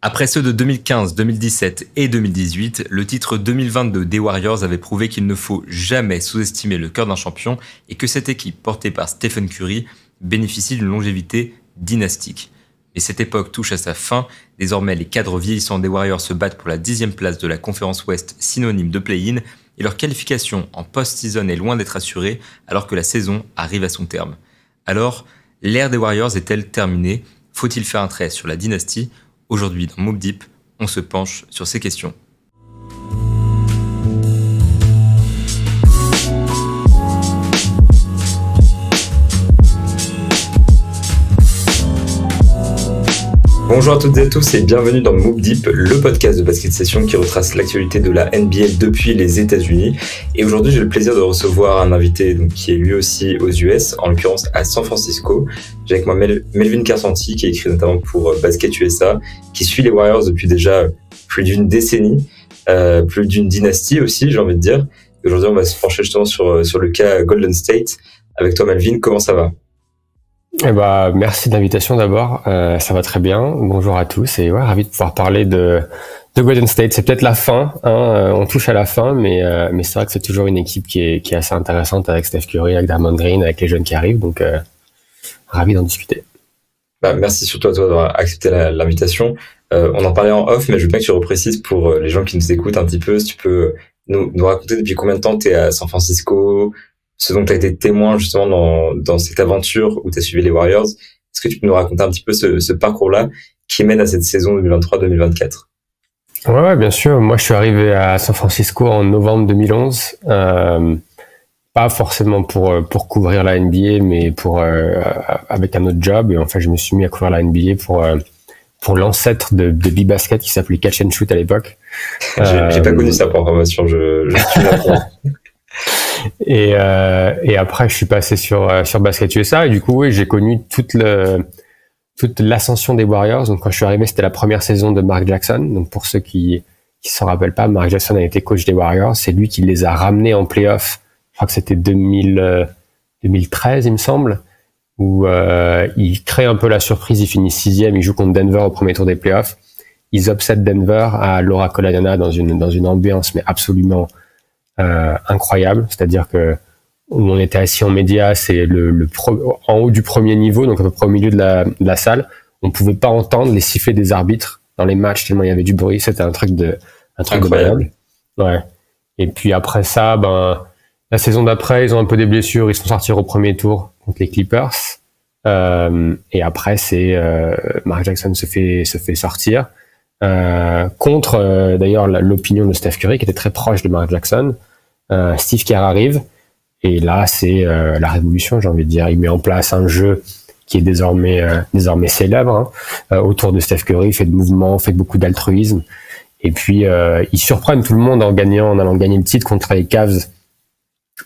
Après ceux de 2015, 2017 et 2018, le titre 2022 des Warriors avait prouvé qu'il ne faut jamais sous-estimer le cœur d'un champion et que cette équipe portée par Stephen Curry bénéficie d'une longévité dynastique. Mais cette époque touche à sa fin. Désormais, les cadres vieillissants des Warriors se battent pour la 10e place de la conférence Ouest, synonyme de play-in, et leur qualification en post-season est loin d'être assurée alors que la saison arrive à son terme. Alors, l'ère des Warriors est-elle terminée? Faut-il faire un trait sur la dynastie? Aujourd'hui, dans Mobb Deep, on se penche sur ces questions. Bonjour à toutes et à tous et bienvenue dans Mobb Deep, le podcast de basket session qui retrace l'actualité de la NBA depuis les États-Unis. Et aujourd'hui, j'ai le plaisir de recevoir un invité qui est lui aussi aux US, en l'occurrence à San Francisco. J'ai avec moi Melvin Carsanti, qui a écrit notamment pour Basket USA, qui suit les Warriors depuis déjà plus d'une décennie, plus d'une dynastie aussi, j'ai envie de dire. Et aujourd'hui, on va se pencher justement sur le cas Golden State. Avec toi, Melvin, comment ça va? Merci de l'invitation d'abord, ça va très bien, bonjour à tous et ravi de pouvoir parler de Golden State. C'est peut-être la fin, on touche à la fin, mais c'est vrai que c'est toujours une équipe qui est assez intéressante avec Steph Curry, avec Draymond Green, avec les jeunes qui arrivent, donc ravi d'en discuter. Merci surtout à toi d'avoir accepté l'invitation. On en parlait en off, mais je veux bien que tu reprécises pour les gens qui nous écoutent un petit peu, si tu peux nous raconter depuis combien de temps tu es à San Francisco, ce dont tu as été témoin justement dans cette aventure où tu as suivi les Warriors. Est-ce que tu peux nous raconter un petit peu ce parcours-là qui mène à cette saison 2023-2024? Ouais, bien sûr. Moi, je suis arrivé à San Francisco en novembre 2011. Pas forcément pour couvrir la NBA, mais avec un autre job. Et en fait, je me suis mis à couvrir la NBA pour l'ancêtre de B-Basket qui s'appelait Catch and Shoot à l'époque. J'ai pas connu ça pour information. Je suis là. Et après, je suis passé sur Basket USA et du coup, oui, j'ai connu toute l'ascension des Warriors. Donc, quand je suis arrivé, c'était la première saison de Mark Jackson. Donc, pour ceux qui s'en rappellent pas, Mark Jackson a été coach des Warriors. C'est lui qui les a ramenés en playoff. Je crois que c'était 2013, il me semble, où il crée un peu la surprise. Il finit 6e, il joue contre Denver au premier tour des playoffs. Ils upset Denver à l'Oracle Arena dans une ambiance mais absolument incroyable, c'est-à-dire que où on était assis en média, c'est en haut du premier niveau, donc à peu près au milieu de la salle, on pouvait pas entendre les sifflets des arbitres dans les matchs tellement il y avait du bruit. C'était un truc de malade. Ouais. Et puis après ça, la saison d'après, ils ont un peu des blessures, ils sont sortis au premier tour contre les Clippers. Et après, c'est Mark Jackson se fait sortir contre d'ailleurs l'opinion de Steph Curry qui était très proche de Mark Jackson. Steve Kerr arrive et là c'est la révolution, j'ai envie de dire. Il met en place un jeu qui est désormais célèbre autour de Steph Curry. Il fait de mouvements, fait beaucoup d'altruisme et puis ils surprennent tout le monde en allant gagner le titre contre les Cavs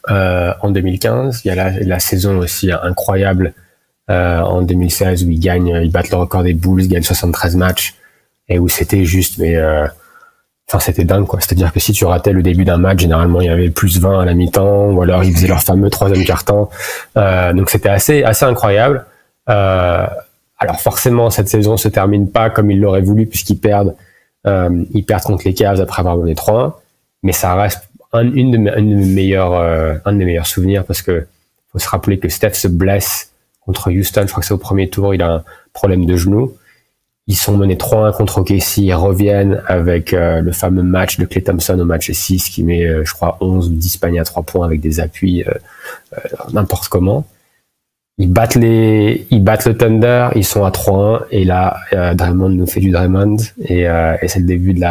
en 2015. Il y a la saison aussi incroyable en 2016 où ils battent le record des Bulls, gagnent 73 matchs et où c'était juste c'était dingue, quoi. C'est-à-dire que si tu ratais le début d'un match, généralement, il y avait plus 20 à la mi-temps, ou alors ils faisaient leur fameux troisième quart-temps. Donc c'était assez incroyable. Alors forcément, cette saison se termine pas comme ils l'auraient voulu puisqu'ils perdent contre les Cavs après avoir mené 3-1. Mais ça reste un des meilleurs souvenirs parce que faut se rappeler que Steph se blesse contre Houston. Je crois que c'est au premier tour, il a un problème de genou. Ils sont menés 3-1 contre OKC, ils reviennent avec le fameux match de Klay Thompson au match 6 qui met, je crois, 11 ou 10 paniers à 3 points avec des appuis n'importe comment. Ils battent le Thunder, ils sont à 3-1 et là Draymond nous fait du Draymond et c'est le début de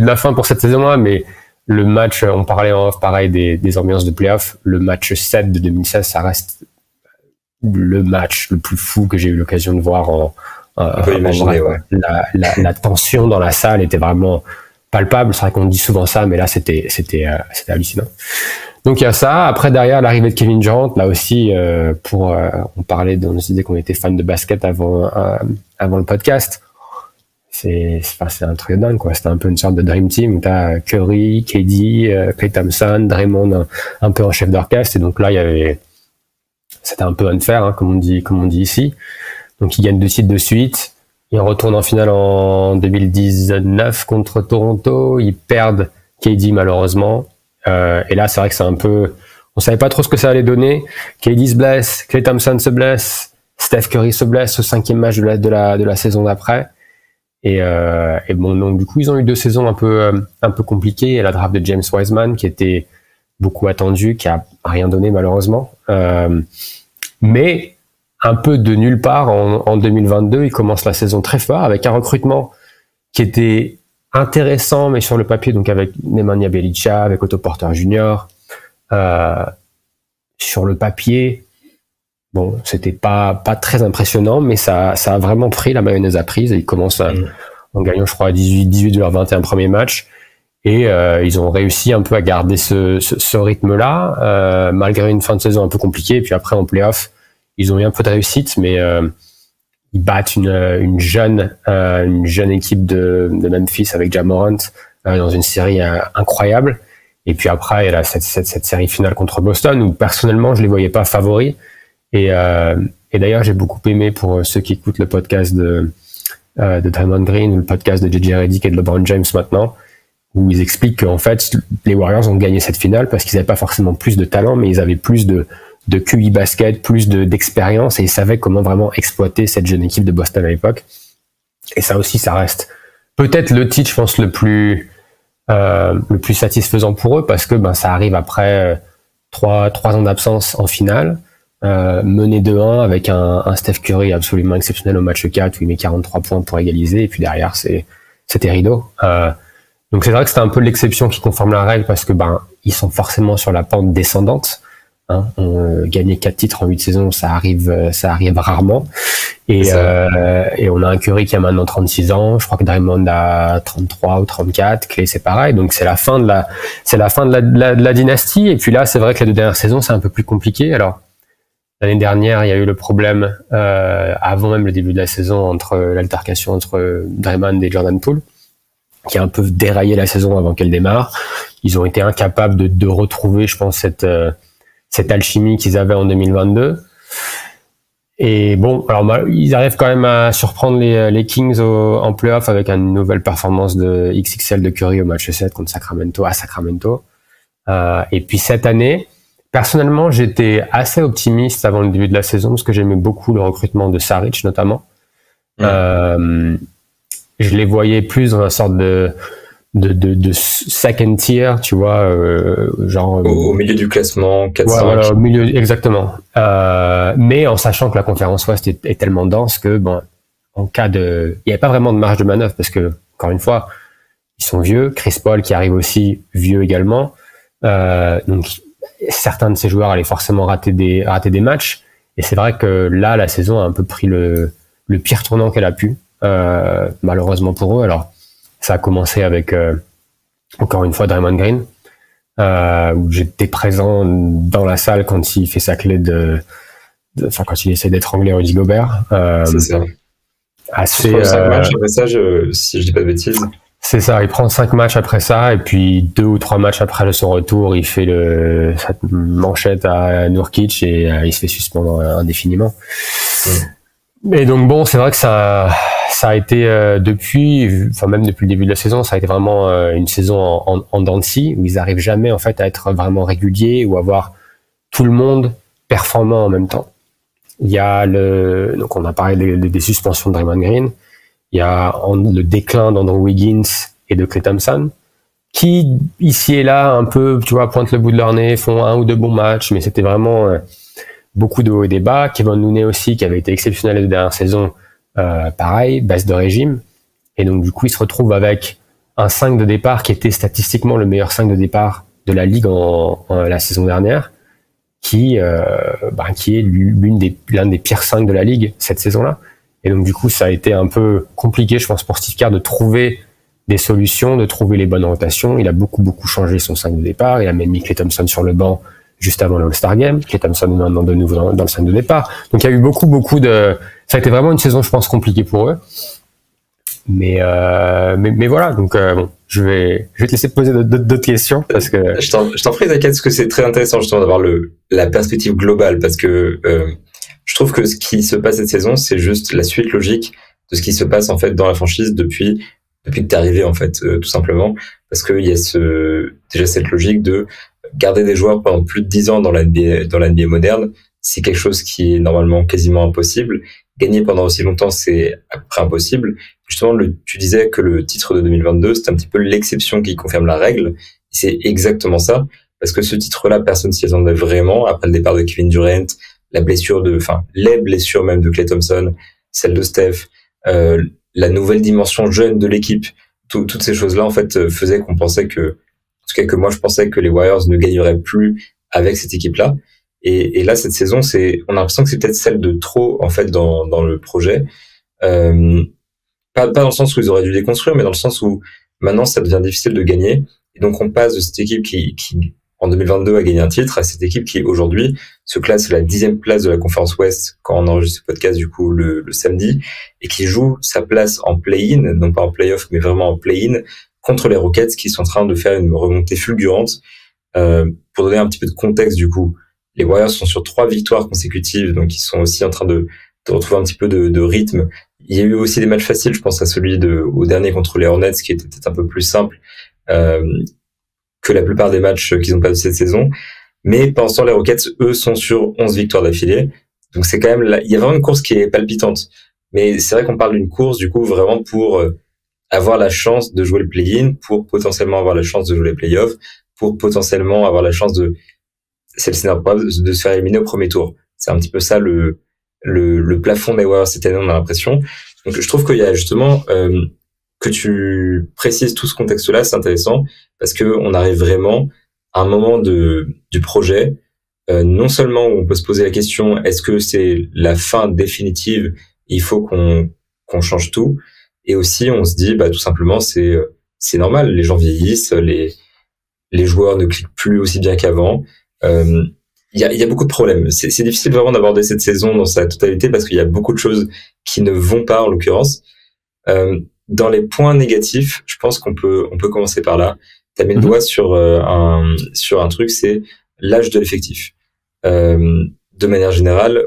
la fin pour cette saison-là. Mais le match, on parlait en off pareil des ambiances de playoff, le match 7 de 2016, ça reste le match le plus fou que j'ai eu l'occasion de voir on peut imaginer, ouais. La tension dans la salle était vraiment palpable. C'est vrai qu'on dit souvent ça, mais là c'était hallucinant. Donc il y a ça. Après, derrière l'arrivée de Kevin Durant, là aussi on disait qu'on était fan de basket avant le podcast. C'est un truc de dingue, quoi. C'était un peu une sorte de dream team où t'as Curry, KD, Klay Thompson, Draymond un peu en chef d'orchestre. Et donc là c'était un peu unfair, comme on dit ici. Donc ils gagnent 2 titres de suite. Ils retournent en finale en 2019 contre Toronto. Ils perdent KD malheureusement. Et là, c'est vrai que c'est un peu... On savait pas trop ce que ça allait donner. KD se blesse, Klay Thompson se blesse, Steph Curry se blesse au 5e match de la saison d'après. Et bon, donc du coup, ils ont eu 2 saisons un peu compliquées. Et la draft de James Wiseman, qui était beaucoup attendue, qui a rien donné malheureusement. Mais un peu de nulle part, en 2022, ils commencent la saison très fort avec un recrutement qui était intéressant, mais sur le papier, donc avec Nemanja Bjelica, avec Otto Porter Jr. Sur le papier, bon, c'était pas très impressionnant, mais ça a vraiment pris, la mayonnaise a prise, et ils commencent en gagnant, je crois, 18 de leurs 21 premiers matchs. Et ils ont réussi un peu à garder ce rythme-là, malgré une fin de saison un peu compliquée. Et puis après, en play-off, ils ont eu un peu de réussite, mais ils battent une jeune équipe de Memphis avec Ja Morant dans une série incroyable. Et puis après, il y a cette série finale contre Boston où personnellement, je les voyais pas favoris. Et d'ailleurs, j'ai beaucoup aimé, pour ceux qui écoutent le podcast de Draymond Green ou le podcast de JJ Redick et de LeBron James maintenant, où ils expliquent qu'en fait, les Warriors ont gagné cette finale parce qu'ils n'avaient pas forcément plus de talent, mais ils avaient plus de QI basket, plus d'expérience, et ils savaient comment vraiment exploiter cette jeune équipe de Boston à l'époque. Et ça aussi, ça reste peut-être le titre, je pense, le plus satisfaisant pour eux, parce que ça arrive après 3 ans d'absence en finale, mené 2-1 avec un Steph Curry absolument exceptionnel au match 4 où il met 43 points pour égaliser, et puis derrière c'était rideau. Donc c'est vrai que c'était un peu l'exception qui conforme la règle, parce que ils sont forcément sur la pente descendante. Gagner 4 titres en 8 saisons, ça arrive rarement. Et on a un Curry qui a maintenant 36 ans. Je crois que Draymond a 33 ou 34. Klay, c'est pareil. Donc c'est la fin de la dynastie. Et puis là, c'est vrai que les 2 dernières saisons, c'est un peu plus compliqué. Alors, l'année dernière, il y a eu le problème, avant même le début de la saison, entre l'altercation entre Draymond et Jordan Poole, qui a un peu déraillé la saison avant qu'elle démarre. Ils ont été incapables de retrouver, je pense, cette alchimie qu'ils avaient en 2022. Et bon, alors ils arrivent quand même à surprendre les Kings en playoff avec une nouvelle performance de XXL de Curry au match 7 contre Sacramento. Et puis cette année, personnellement, j'étais assez optimiste avant le début de la saison, parce que j'aimais beaucoup le recrutement de Saric notamment. Je les voyais plus dans une sorte de second tier, tu vois, genre au milieu du classement, 4-5. Voilà, au milieu, exactement. Mais en sachant que la conférence Ouest est tellement dense que en cas il n'y avait pas vraiment de marge de manœuvre, parce que encore une fois, ils sont vieux. Chris Paul qui arrive aussi vieux également. Donc certains de ces joueurs allaient forcément rater des matchs. Et c'est vrai que là, la saison a un peu pris le pire tournant qu'elle a pu, malheureusement pour eux. Alors ça a commencé avec, encore une fois, Draymond Green, où j'étais présent dans la salle quand il fait sa clé quand il essaie d'étrangler Rudy Gobert. C'est ça. Assez, 5 matchs après ça, si je dis pas de bêtises. C'est ça, il prend 5 matchs après ça, et puis 2 ou 3 matchs après son retour, il fait sa manchette à Nurkic, et il se fait suspendre indéfiniment. Et donc bon, c'est vrai que ça a été même depuis le début de la saison, ça a été vraiment une saison en dents de scie, où ils arrivent jamais en fait à être vraiment réguliers ou avoir tout le monde performant en même temps. Il y a donc on a parlé des suspensions de Draymond Green, il y a le déclin d'Andrew Wiggins et de Klay Thompson, qui ici et là un peu, tu vois, pointent le bout de leur nez, font 1 ou 2 bons matchs, mais c'était vraiment beaucoup de hauts et des bas. Kevin Looney aussi, qui avait été exceptionnel les 2 dernières saisons, pareil, baisse de régime. Et donc, du coup, il se retrouve avec un 5 de départ qui était statistiquement le meilleur 5 de départ de la ligue la saison dernière, qui est l'un des pires 5 de la ligue cette saison-là. Et donc, du coup, ça a été un peu compliqué, je pense, pour Steve Kerr de trouver des solutions, de trouver les bonnes rotations. Il a beaucoup changé son 5 de départ. Il a même mis Klay Thompson sur le banc juste avant le All-Star Game. Klay Thompson est maintenant de nouveau dans le 5 de départ. Donc, il y a eu beaucoup ça a été vraiment une saison, je pense, compliquée pour eux. Mais voilà. Donc, bon, je vais te laisser poser d'autres questions, parce que je t'en prie, t'inquiète, parce que c'est très intéressant justement d'avoir la perspective globale, parce que je trouve que ce qui se passe cette saison, c'est juste la suite logique de ce qui se passe en fait dans la franchise depuis que t'es arrivé en fait, tout simplement, parce qu'il y a déjà cette logique de garder des joueurs pendant plus de 10 ans dans la NBA moderne, c'est quelque chose qui est normalement quasiment impossible. Gagner pendant aussi longtemps, c'est après impossible. Justement, tu disais que le titre de 2022, c'est un petit peu l'exception qui confirme la règle. C'est exactement ça, parce que ce titre-là, personne s'y attendait vraiment. Après le départ de Kevin Durant, les blessures même de Klay Thompson, celle de Steph, la nouvelle dimension jeune de l'équipe, toutes ces choses-là en fait faisaient qu'on pensait que, en tout cas que moi je pensais que les Warriors ne gagneraient plus avec cette équipe-là. Et là cette saison, on a l'impression que c'est peut-être celle de trop en fait dans le projet. Pas dans le sens où ils auraient dû déconstruire, mais dans le sens où maintenant ça devient difficile de gagner. Et donc on passe de cette équipe qui en 2022 a gagné un titre à cette équipe qui aujourd'hui se classe à la 10e place de la conférence Ouest quand on enregistre ce podcast du coup le samedi, et qui joue sa place en play-in, non pas en play-off mais vraiment en play-in, contre les Rockets qui sont en train de faire une remontée fulgurante. Pour donner un petit peu de contexte du coup, les Warriors sont sur 3 victoires consécutives, donc ils sont aussi en train de retrouver un petit peu de rythme. Il y a eu aussi des matchs faciles, je pense à celui au dernier contre les Hornets qui était peut-être un peu plus simple que la plupart des matchs qu'ils ont passé cette saison. Mais pendant ce temps, les Rockets, eux, sont sur 11 victoires d'affilée. Donc c'est quand même là, il y a vraiment une course qui est palpitante. Mais c'est vrai qu'on parle d'une course, du coup, vraiment pour avoir la chance de jouer le play-in, pour potentiellement avoir la chance de jouer les playoffs, pour potentiellement avoir la chance c'est le scénario probable, de se faire éliminer au premier tour. C'est un petit peu ça le plafond des Warriors cette année, on a l'impression. Donc je trouve qu'il y a justement que tu précises tout ce contexte-là, c'est intéressant parce que on arrive vraiment à un moment du projet, non seulement où on peut se poser la question est-ce que c'est la fin définitive, il faut qu'on change tout, et aussi on se dit tout simplement c'est normal, les gens vieillissent, les joueurs ne cliquent plus aussi bien qu'avant. Il y a beaucoup de problèmes. C'est difficile vraiment d'aborder cette saison dans sa totalité parce qu'il y a beaucoup de choses qui ne vont pas en l'occurrence. Dans les points négatifs, je pense qu'on peut commencer par là. T'as mis le doigt sur un truc, c'est l'âge de l'effectif. De manière générale,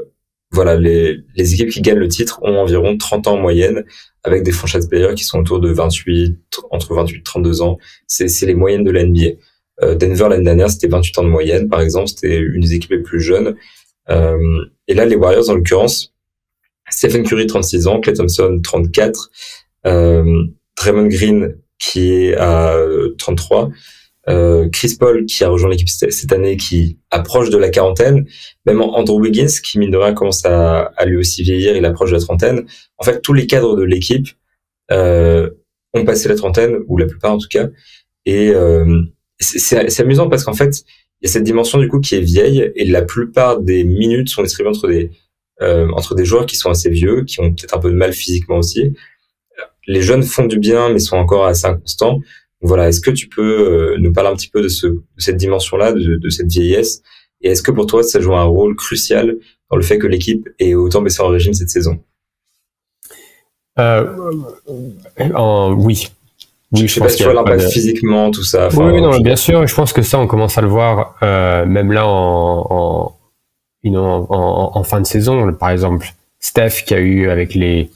voilà, les équipes qui gagnent le titre ont environ 30 ans en moyenne, avec des franchise players qui sont autour de entre 28 et 32 ans. C'est les moyennes de la NBA. Denver l'année dernière, c'était 28 ans de moyenne, par exemple, c'était une des équipes les plus jeunes. Et là, les Warriors, en l'occurrence, Stephen Curry, 36 ans, Klay Thompson, 34, Draymond Green, qui est à 33, Chris Paul, qui a rejoint l'équipe cette année, qui approche de la quarantaine, même Andrew Wiggins, qui mine de rien commence à lui aussi vieillir, il approche de la trentaine. En fait, tous les cadres de l'équipe ont passé la trentaine, ou la plupart en tout cas, et c'est amusant parce qu'en fait, il y a cette dimension du coup qui est vieille, et la plupart des minutes sont distribuées entre des joueurs qui sont assez vieux, qui ont peut-être un peu de mal physiquement aussi. Les jeunes font du bien, mais sont encore assez inconstants. Donc voilà, est-ce que tu peux nous parler un petit peu de cette dimension-là, de cette vieillesse, et est-ce que pour toi, ça joue un rôle crucial dans le fait que l'équipe ait autant baissé en régime cette saison? Oui. Oui, je sais pas si tu vois l'impact physiquement, tout ça. Enfin, oui, non, bien sûr. Je pense que ça, on commence à le voir, même là en fin de saison. Par exemple, Steph qui a eu avec les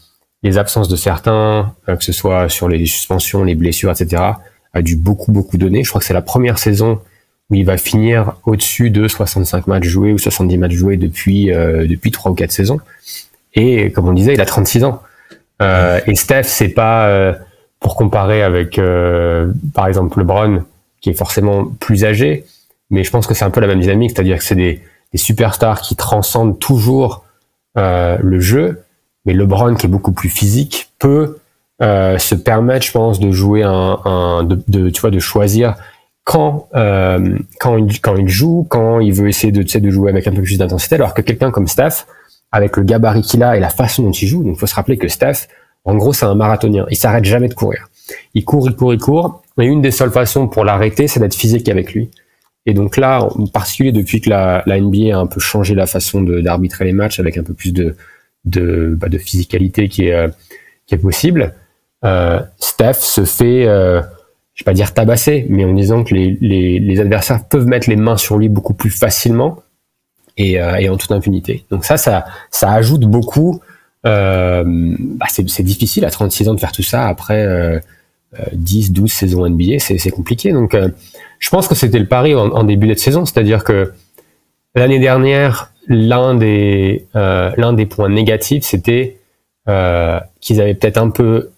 absences de certains, que ce soit sur les suspensions, les blessures, etc., a dû beaucoup donner. Je crois que c'est la première saison où il va finir au-dessus de 65 matchs joués ou 70 matchs joués depuis 3 ou 4 saisons. Et comme on disait, il a 36 ans. Et Steph, c'est pas pour comparer avec par exemple LeBron, qui est forcément plus âgé, mais je pense que c'est un peu la même dynamique, c'est-à-dire que c'est des superstars qui transcendent toujours le jeu, mais LeBron, qui est beaucoup plus physique, peut se permettre, je pense, de jouer de choisir quand il joue, quand il veut essayer de jouer avec un peu plus d'intensité, alors que quelqu'un comme Steph, avec le gabarit qu'il a et la façon dont il joue, donc il faut se rappeler que Steph, en gros, c'est un marathonien. Il s'arrête jamais de courir. Il court. Et une des seules façons pour l'arrêter, c'est d'être physique avec lui. Et donc là, en particulier depuis que la NBA a un peu changé la façon d'arbitrer les matchs avec un peu plus de physicalité qui est possible, Steph se fait, je vais pas dire tabasser, mais en disant que les adversaires peuvent mettre les mains sur lui beaucoup plus facilement et en toute impunité. Donc ça ajoute beaucoup c'est difficile à 36 ans de faire tout ça après 10, 12 saisons NBA, c'est compliqué. Donc, je pense que c'était le pari en début de saison, c'est-à-dire que l'année dernière, l'un des points négatifs, c'était qu'ils avaient peut-être un peu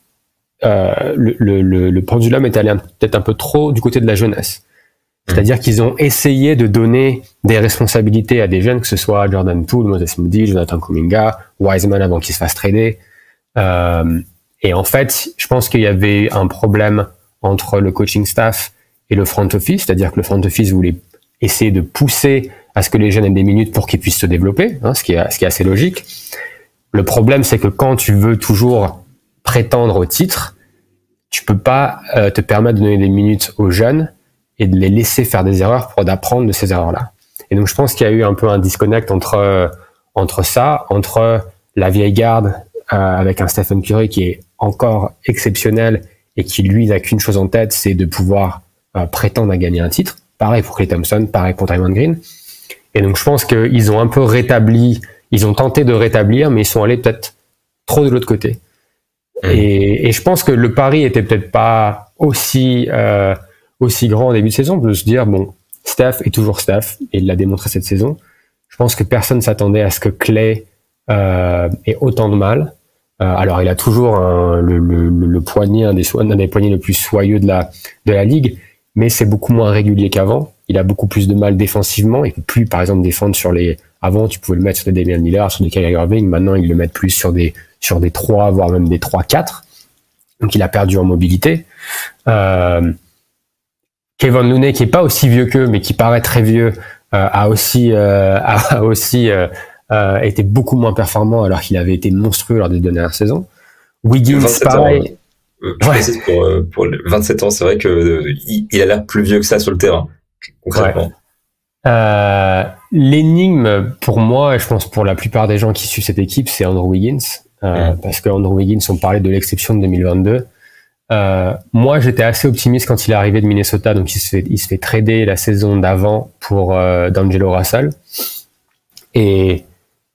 le pendulum est allé peut-être un peu trop du côté de la jeunesse. C'est-à-dire qu'ils ont essayé de donner des responsabilités à des jeunes, que ce soit Jordan Poole, Moses Moody, Jonathan Kuminga, Wiseman avant qu'il se fasse trader. Et en fait, je pense qu'il y avait un problème entre le coaching staff et le front office, c'est-à-dire que le front office voulait essayer de pousser à ce que les jeunes aient des minutes pour qu'ils puissent se développer, ce qui est assez logique. Le problème, c'est que quand tu veux toujours prétendre au titre, tu peux pas te permettre de donner des minutes aux jeunes et de les laisser faire des erreurs pour d'apprendre de ces erreurs-là. Et donc, je pense qu'il y a eu un peu un disconnect entre la vieille garde avec un Stephen Curry qui est encore exceptionnel et qui, lui, n'a qu'une chose en tête, c'est de pouvoir prétendre à gagner un titre. Pareil pour Klay Thompson, pareil pour Draymond Green. Et donc, je pense qu'ils ont un peu ils ont tenté de rétablir, mais ils sont allés peut-être trop de l'autre côté. Et je pense que le pari était peut-être pas aussi grand en début de saison, de se dire, bon, Steph est toujours Steph, et il l'a démontré cette saison. Je pense que personne s'attendait à ce que Klay ait autant de mal. Alors, il a toujours le poignet, un des poignets le plus soyeux de la ligue, mais c'est beaucoup moins régulier qu'avant. Il a beaucoup plus de mal défensivement. Il peut plus, par exemple, défendre avant, tu pouvais le mettre sur des Damian Lillard, sur des Kyrie Irving. Maintenant, ils le mettent plus sur des 3, voire même des 3-4. Donc, il a perdu en mobilité. Kevon Looney, qui est pas aussi vieux qu'eux, mais qui paraît très vieux, a aussi été beaucoup moins performant alors qu'il avait été monstrueux lors des dernières saisons. Wiggins, pareil. Je précise pour 27 ans, c'est vrai que il a l'air plus vieux que ça sur le terrain, concrètement. Ouais. L'énigme pour moi, et je pense pour la plupart des gens qui suivent cette équipe, c'est Andrew Wiggins, parce que Andrew Wiggins, on parlait de l'exception de 2022. Moi, j'étais assez optimiste quand il est arrivé de Minnesota, donc il se fait trader la saison d'avant pour D'Angelo Russell. Et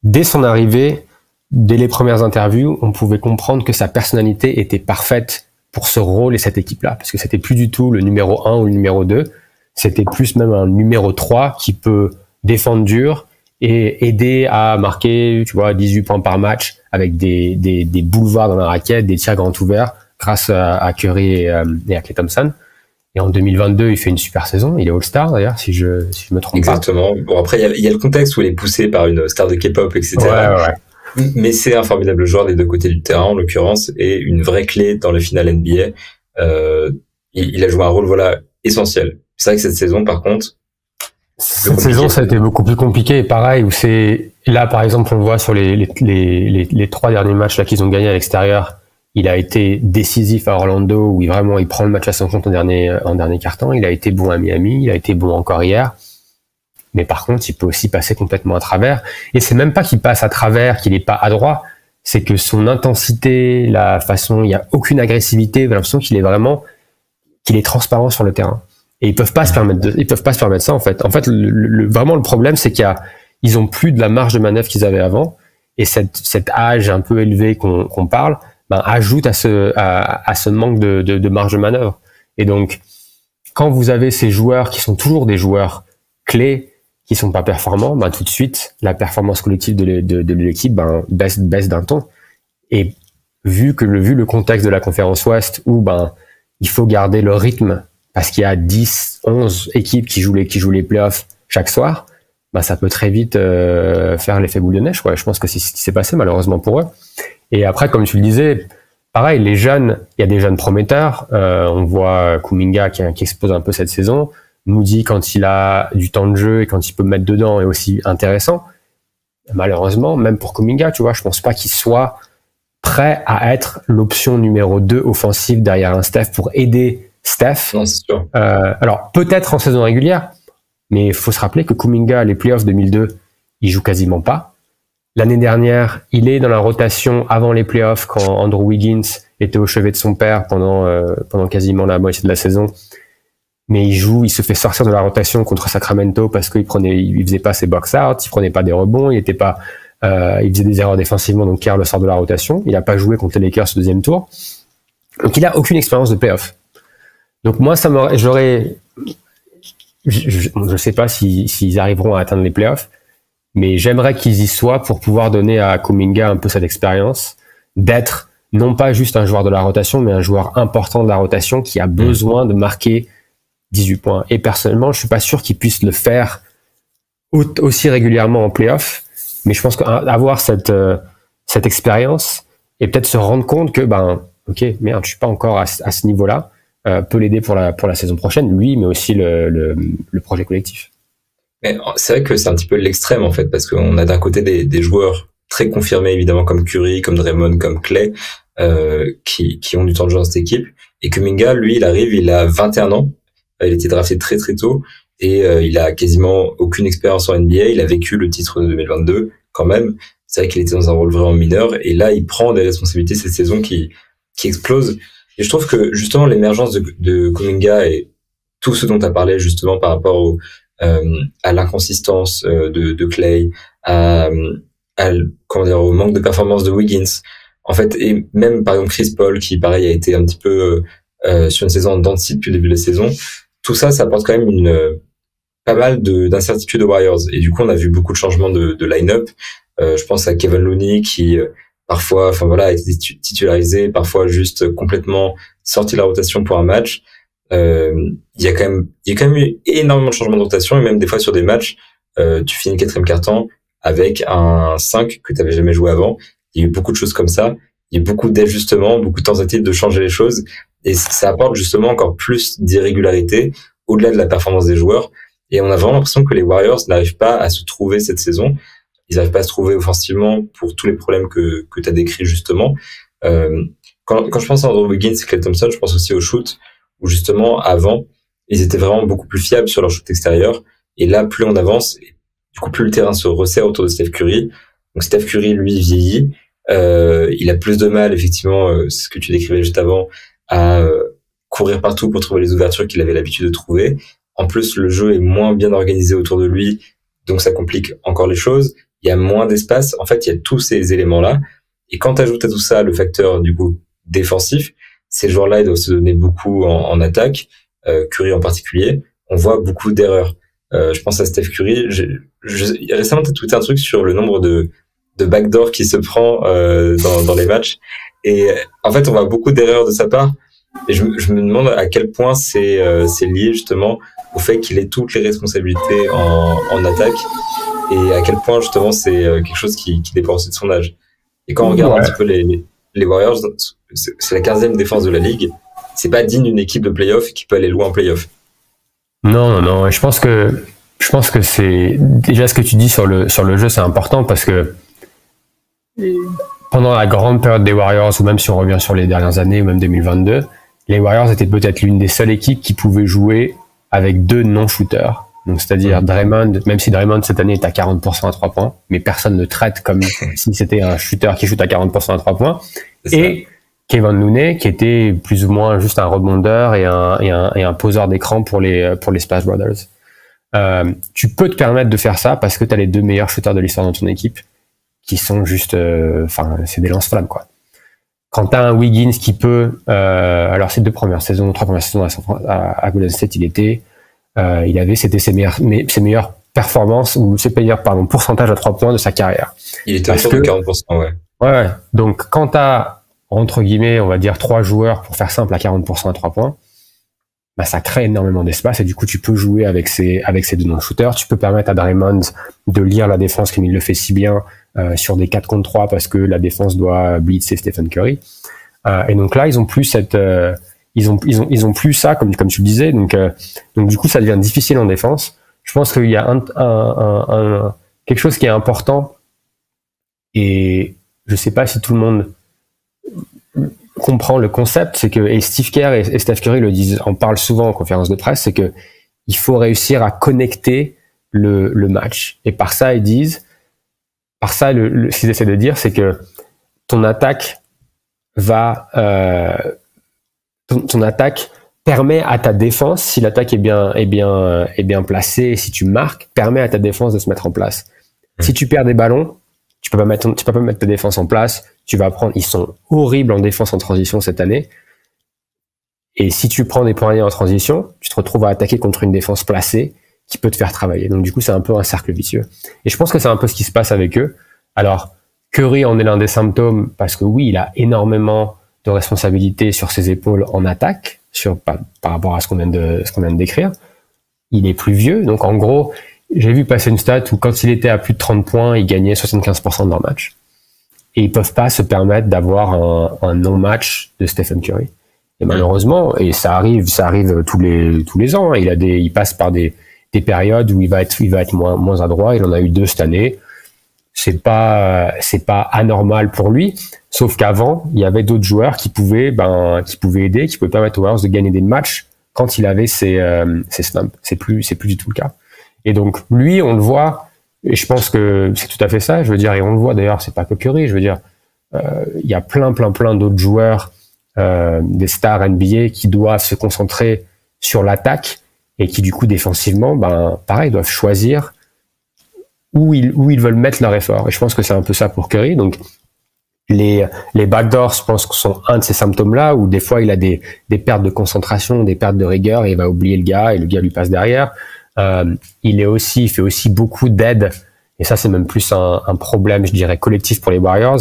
dès son arrivée, dès les premières interviews, on pouvait comprendre que sa personnalité était parfaite pour ce rôle et cette équipe-là, parce que c'était plus du tout le numéro 1 ou le numéro 2, c'était plus même un numéro 3 qui peut défendre dur et aider à marquer, 18 points par match avec des boulevards dans la raquette, des tirs grands ouverts grâce à Curry et à Klay Thompson. Et en 2022, il fait une super saison. Il est All-Star, d'ailleurs, si je me trompe pas. Exactement. Bon, après, il y a le contexte où il est poussé par une star de K-pop, etc. Ouais. Mais c'est un formidable joueur des deux côtés du terrain, en l'occurrence, et une vraie clé dans le final NBA. Il a joué un rôle, essentiel. C'est vrai que cette saison, par contre, cette saison, ça a été beaucoup plus compliqué. Et pareil, où là, par exemple, on le voit sur les 3 derniers matchs là qu'ils ont gagnés à l'extérieur. Il a été décisif à Orlando, où il prend le match à son compte en dernier quart-temps. Il a été bon à Miami, il a été bon encore hier. Mais par contre, il peut aussi passer complètement à travers. Et c'est même pas qu'il passe à travers, qu'il est pas adroit. C'est que son intensité, la façon, il n'y a aucune agressivité. J'ai l'impression qu'il est transparent sur le terrain. Et ils peuvent pas se permettre ça, en fait. En fait, vraiment, le problème, c'est ils ont plus de la marge de manœuvre qu'ils avaient avant. Et cet âge un peu élevé qu'on parle, ajoute à ce manque de marge de manœuvre. Et donc, quand vous avez ces joueurs qui sont toujours des joueurs clés, qui sont pas performants, tout de suite, la performance collective de l'équipe, baisse d'un ton. Et vu le contexte de la conférence Ouest, où, il faut garder le rythme, parce qu'il y a 10, 11 équipes qui jouent les playoffs chaque soir, ça peut très vite, faire l'effet boule de neige, quoi. Je pense que c'est ce qui s'est passé, malheureusement pour eux. Et après, comme tu le disais, pareil, les jeunes, il y a des jeunes prometteurs. On voit Kuminga qui explose un peu cette saison. Moody, quand il a du temps de jeu et quand il peut mettre dedans, est aussi intéressant. Malheureusement, même pour Kuminga, je pense pas qu'il soit prêt à être l'option numéro 2 offensive derrière un Steph pour aider Steph. Non, c'est sûr. Alors, peut-être en saison régulière, mais il faut se rappeler que Kuminga, les playoffs 2002, il joue quasiment pas. L'année dernière, il est dans la rotation avant les playoffs quand Andrew Wiggins était au chevet de son père pendant quasiment la moitié de la saison. Mais il se fait sortir de la rotation contre Sacramento parce qu'il faisait pas ses box-out, il prenait pas des rebonds, il était pas Il faisait des erreurs défensivement, donc Kerr le sort de la rotation. Il n'a pas joué contre les Lakers ce deuxième tour. Donc il a aucune expérience de playoff. Donc moi, je sais pas s'ils arriveront à atteindre les playoffs, mais j'aimerais qu'ils y soient pour pouvoir donner à Kuminga un peu cette expérience d'être non pas juste un joueur de la rotation, mais un joueur important de la rotation qui a besoin de marquer 18 points. Et personnellement, je suis pas sûr qu'il puisse le faire aussi régulièrement en playoff, mais je pense qu'avoir cette expérience et peut-être se rendre compte que ok, merde, je suis pas encore à ce niveau-là, peut l'aider pour la saison prochaine, lui, mais aussi le projet collectif. Mais c'est vrai que c'est un petit peu l'extrême en fait, parce qu'on a d'un côté des joueurs très confirmés évidemment comme Curry, comme Draymond, comme Clay, qui ont du temps de jeu dans cette équipe. Et Kuminga, lui, il arrive, il a 21 ans, il a été drafté très très tôt et il a quasiment aucune expérience en NBA. Il a vécu le titre de 2022 quand même. C'est vrai qu'il était dans un rôle vraiment mineur et là, il prend des responsabilités cette saison qui explose. Et je trouve que justement l'émergence de Kuminga et tout ce dont tu as parlé justement par rapport à l'inconsistance de Clay, au manque de performance de Wiggins, en fait, et même par exemple Chris Paul qui pareil a été un petit peu sur une saison en dents de scie depuis le début de la saison, tout ça apporte quand même pas mal d'incertitudes aux Warriors. Et du coup, on a vu beaucoup de changements de line-up. Je pense à Kevin Looney qui parfois, a été titularisé, parfois juste complètement sorti de la rotation pour un match. Il y a quand même eu énormément de changements de rotation et même des fois sur des matchs, tu finis le 4e quart-temps avec un 5 que tu n'avais jamais joué avant. Il y a eu beaucoup de choses comme ça. Il y a eu beaucoup d'ajustements, beaucoup de tentatives de changer les choses et ça apporte justement encore plus d'irrégularité au-delà de la performance des joueurs. Et on a vraiment l'impression que les Warriors n'arrivent pas à se trouver cette saison. Ils n'arrivent pas à se trouver offensivement pour tous les problèmes que tu as décrits justement. Quand je pense à Andrew Wiggins et Klay Thompson, je pense aussi au shoot où justement avant, ils étaient vraiment beaucoup plus fiables sur leur shoot extérieur. Et là, plus on avance, du coup, plus le terrain se resserre autour de Steph Curry. Donc Steph Curry, lui, vieillit. Il a plus de mal, effectivement, c'est ce que tu décrivais juste avant, à courir partout pour trouver les ouvertures qu'il avait l'habitude de trouver. En plus, le jeu est moins bien organisé autour de lui, donc ça complique encore les choses. Il y a moins d'espace. En fait, il y a tous ces éléments-là. Et quand tu ajoutes à tout ça le facteur, du coup, défensif, ces joueurs-là, ils doivent se donner beaucoup en attaque, Curry en particulier. On voit beaucoup d'erreurs. Je pense à Steph Curry. Récemment, tu as tweeté un truc sur le nombre de backdoor qui se prend dans les matchs. Et en fait, on voit beaucoup d'erreurs de sa part. Et je me demande à quel point c'est lié justement au fait qu'il ait toutes les responsabilités en attaque et à quel point justement c'est quelque chose qui dépend aussi de son âge. Et quand on regarde un petit peu les Warriors, c'est la 15e défense de la ligue. C'est pas digne d'une équipe de playoff qui peut aller loin en playoff. Non. Je pense que c'est déjà ce que tu dis sur le jeu, c'est important parce que pendant la grande période des Warriors, ou même si on revient sur les dernières années, ou même 2022, les Warriors étaient peut-être l'une des seules équipes qui pouvaient jouer avec 2 non-shooters. Donc, c'est-à-dire Draymond, même si Draymond cette année est à 40% à 3 points, mais personne ne traite comme si c'était un shooter qui shoot à 40% à 3 points. Et Kevin Looney, qui était plus ou moins juste un rebondeur et un poseur d'écran pour les Splash Brothers. Tu peux te permettre de faire ça parce que tu as les 2 meilleurs shooters de l'histoire dans ton équipe qui sont juste, c'est des lance-flammes, quoi. Quand t'as un Wiggins qui peut, alors ces 3 premières saisons à Golden State, c'était ses meilleures performances ou ses meilleurs, pourcentage à 3 points de sa carrière. Il était autour de 40%, ouais. Ouais. Donc, quand t'as, entre guillemets, on va dire 3 joueurs pour faire simple à 40% à 3 points, ça crée énormément d'espace et du coup, tu peux jouer avec ces 2 non-shooters. Tu peux permettre à Draymond de lire la défense comme il le fait si bien, sur des 4 contre 3 parce que la défense doit blitzer Stephen Curry. Et donc là, ils ont plus ils ont plus ça, comme tu le disais. Donc du coup, ça devient difficile en défense. Je pense qu'il y a quelque chose qui est important et je sais pas si tout le monde comprend le concept, c'est que, et Steve Kerr et Steph Curry le disent, en parlent souvent en conférence de presse, c'est que il faut réussir à connecter le match. Et par ça, ils disent, ce qu'ils essaient de dire, c'est que ton attaque ton attaque permet à ta défense, si l'attaque est bien placée, et si tu marques, permet à ta défense de se mettre en place. Si tu perds des ballons, tu peux pas mettre ta défense en place. Ils sont horribles en défense en transition cette année. Et si tu prends des points en transition, tu te retrouves à attaquer contre une défense placée qui peut te faire travailler. Donc du coup, c'est un peu un cercle vicieux. Et je pense que c'est un peu ce qui se passe avec eux. Alors, Curry en est l'un des symptômes parce que oui, il a énormément de responsabilités sur ses épaules en attaque, par rapport à ce qu'on vient de décrire. Il est plus vieux, donc en gros, j'ai vu passer une stat où quand il était à plus de 30 points, il gagnait 75% de leur match. Et ils peuvent pas se permettre d'avoir un non-match de Stephen Curry. Et malheureusement, et ça arrive tous les ans, hein, il passe par des périodes où il va être moins adroit. Il en a eu 2 cette année. C'est pas anormal pour lui. Sauf qu'avant, il y avait d'autres joueurs qui pouvaient aider, qui pouvaient permettre aux Warriors de gagner des matchs quand il avait ses slumps. C'est plus du tout le cas. Et donc, lui, on le voit, et je pense que c'est tout à fait ça. Je veux dire, et on le voit d'ailleurs, c'est pas que Curry. Je veux dire, il y a plein d'autres joueurs, des stars NBA qui doivent se concentrer sur l'attaque et qui, du coup, défensivement, pareil, doivent choisir où ils veulent mettre leur effort. Et je pense que c'est un peu ça pour Curry. Donc, les backdoors, je pense que sont un de ces symptômes-là, où des fois, il a des pertes de concentration, des pertes de rigueur, et il va oublier le gars, et le gars lui passe derrière. Il fait aussi beaucoup d'aide, et ça, c'est même plus un problème, je dirais, collectif pour les Warriors.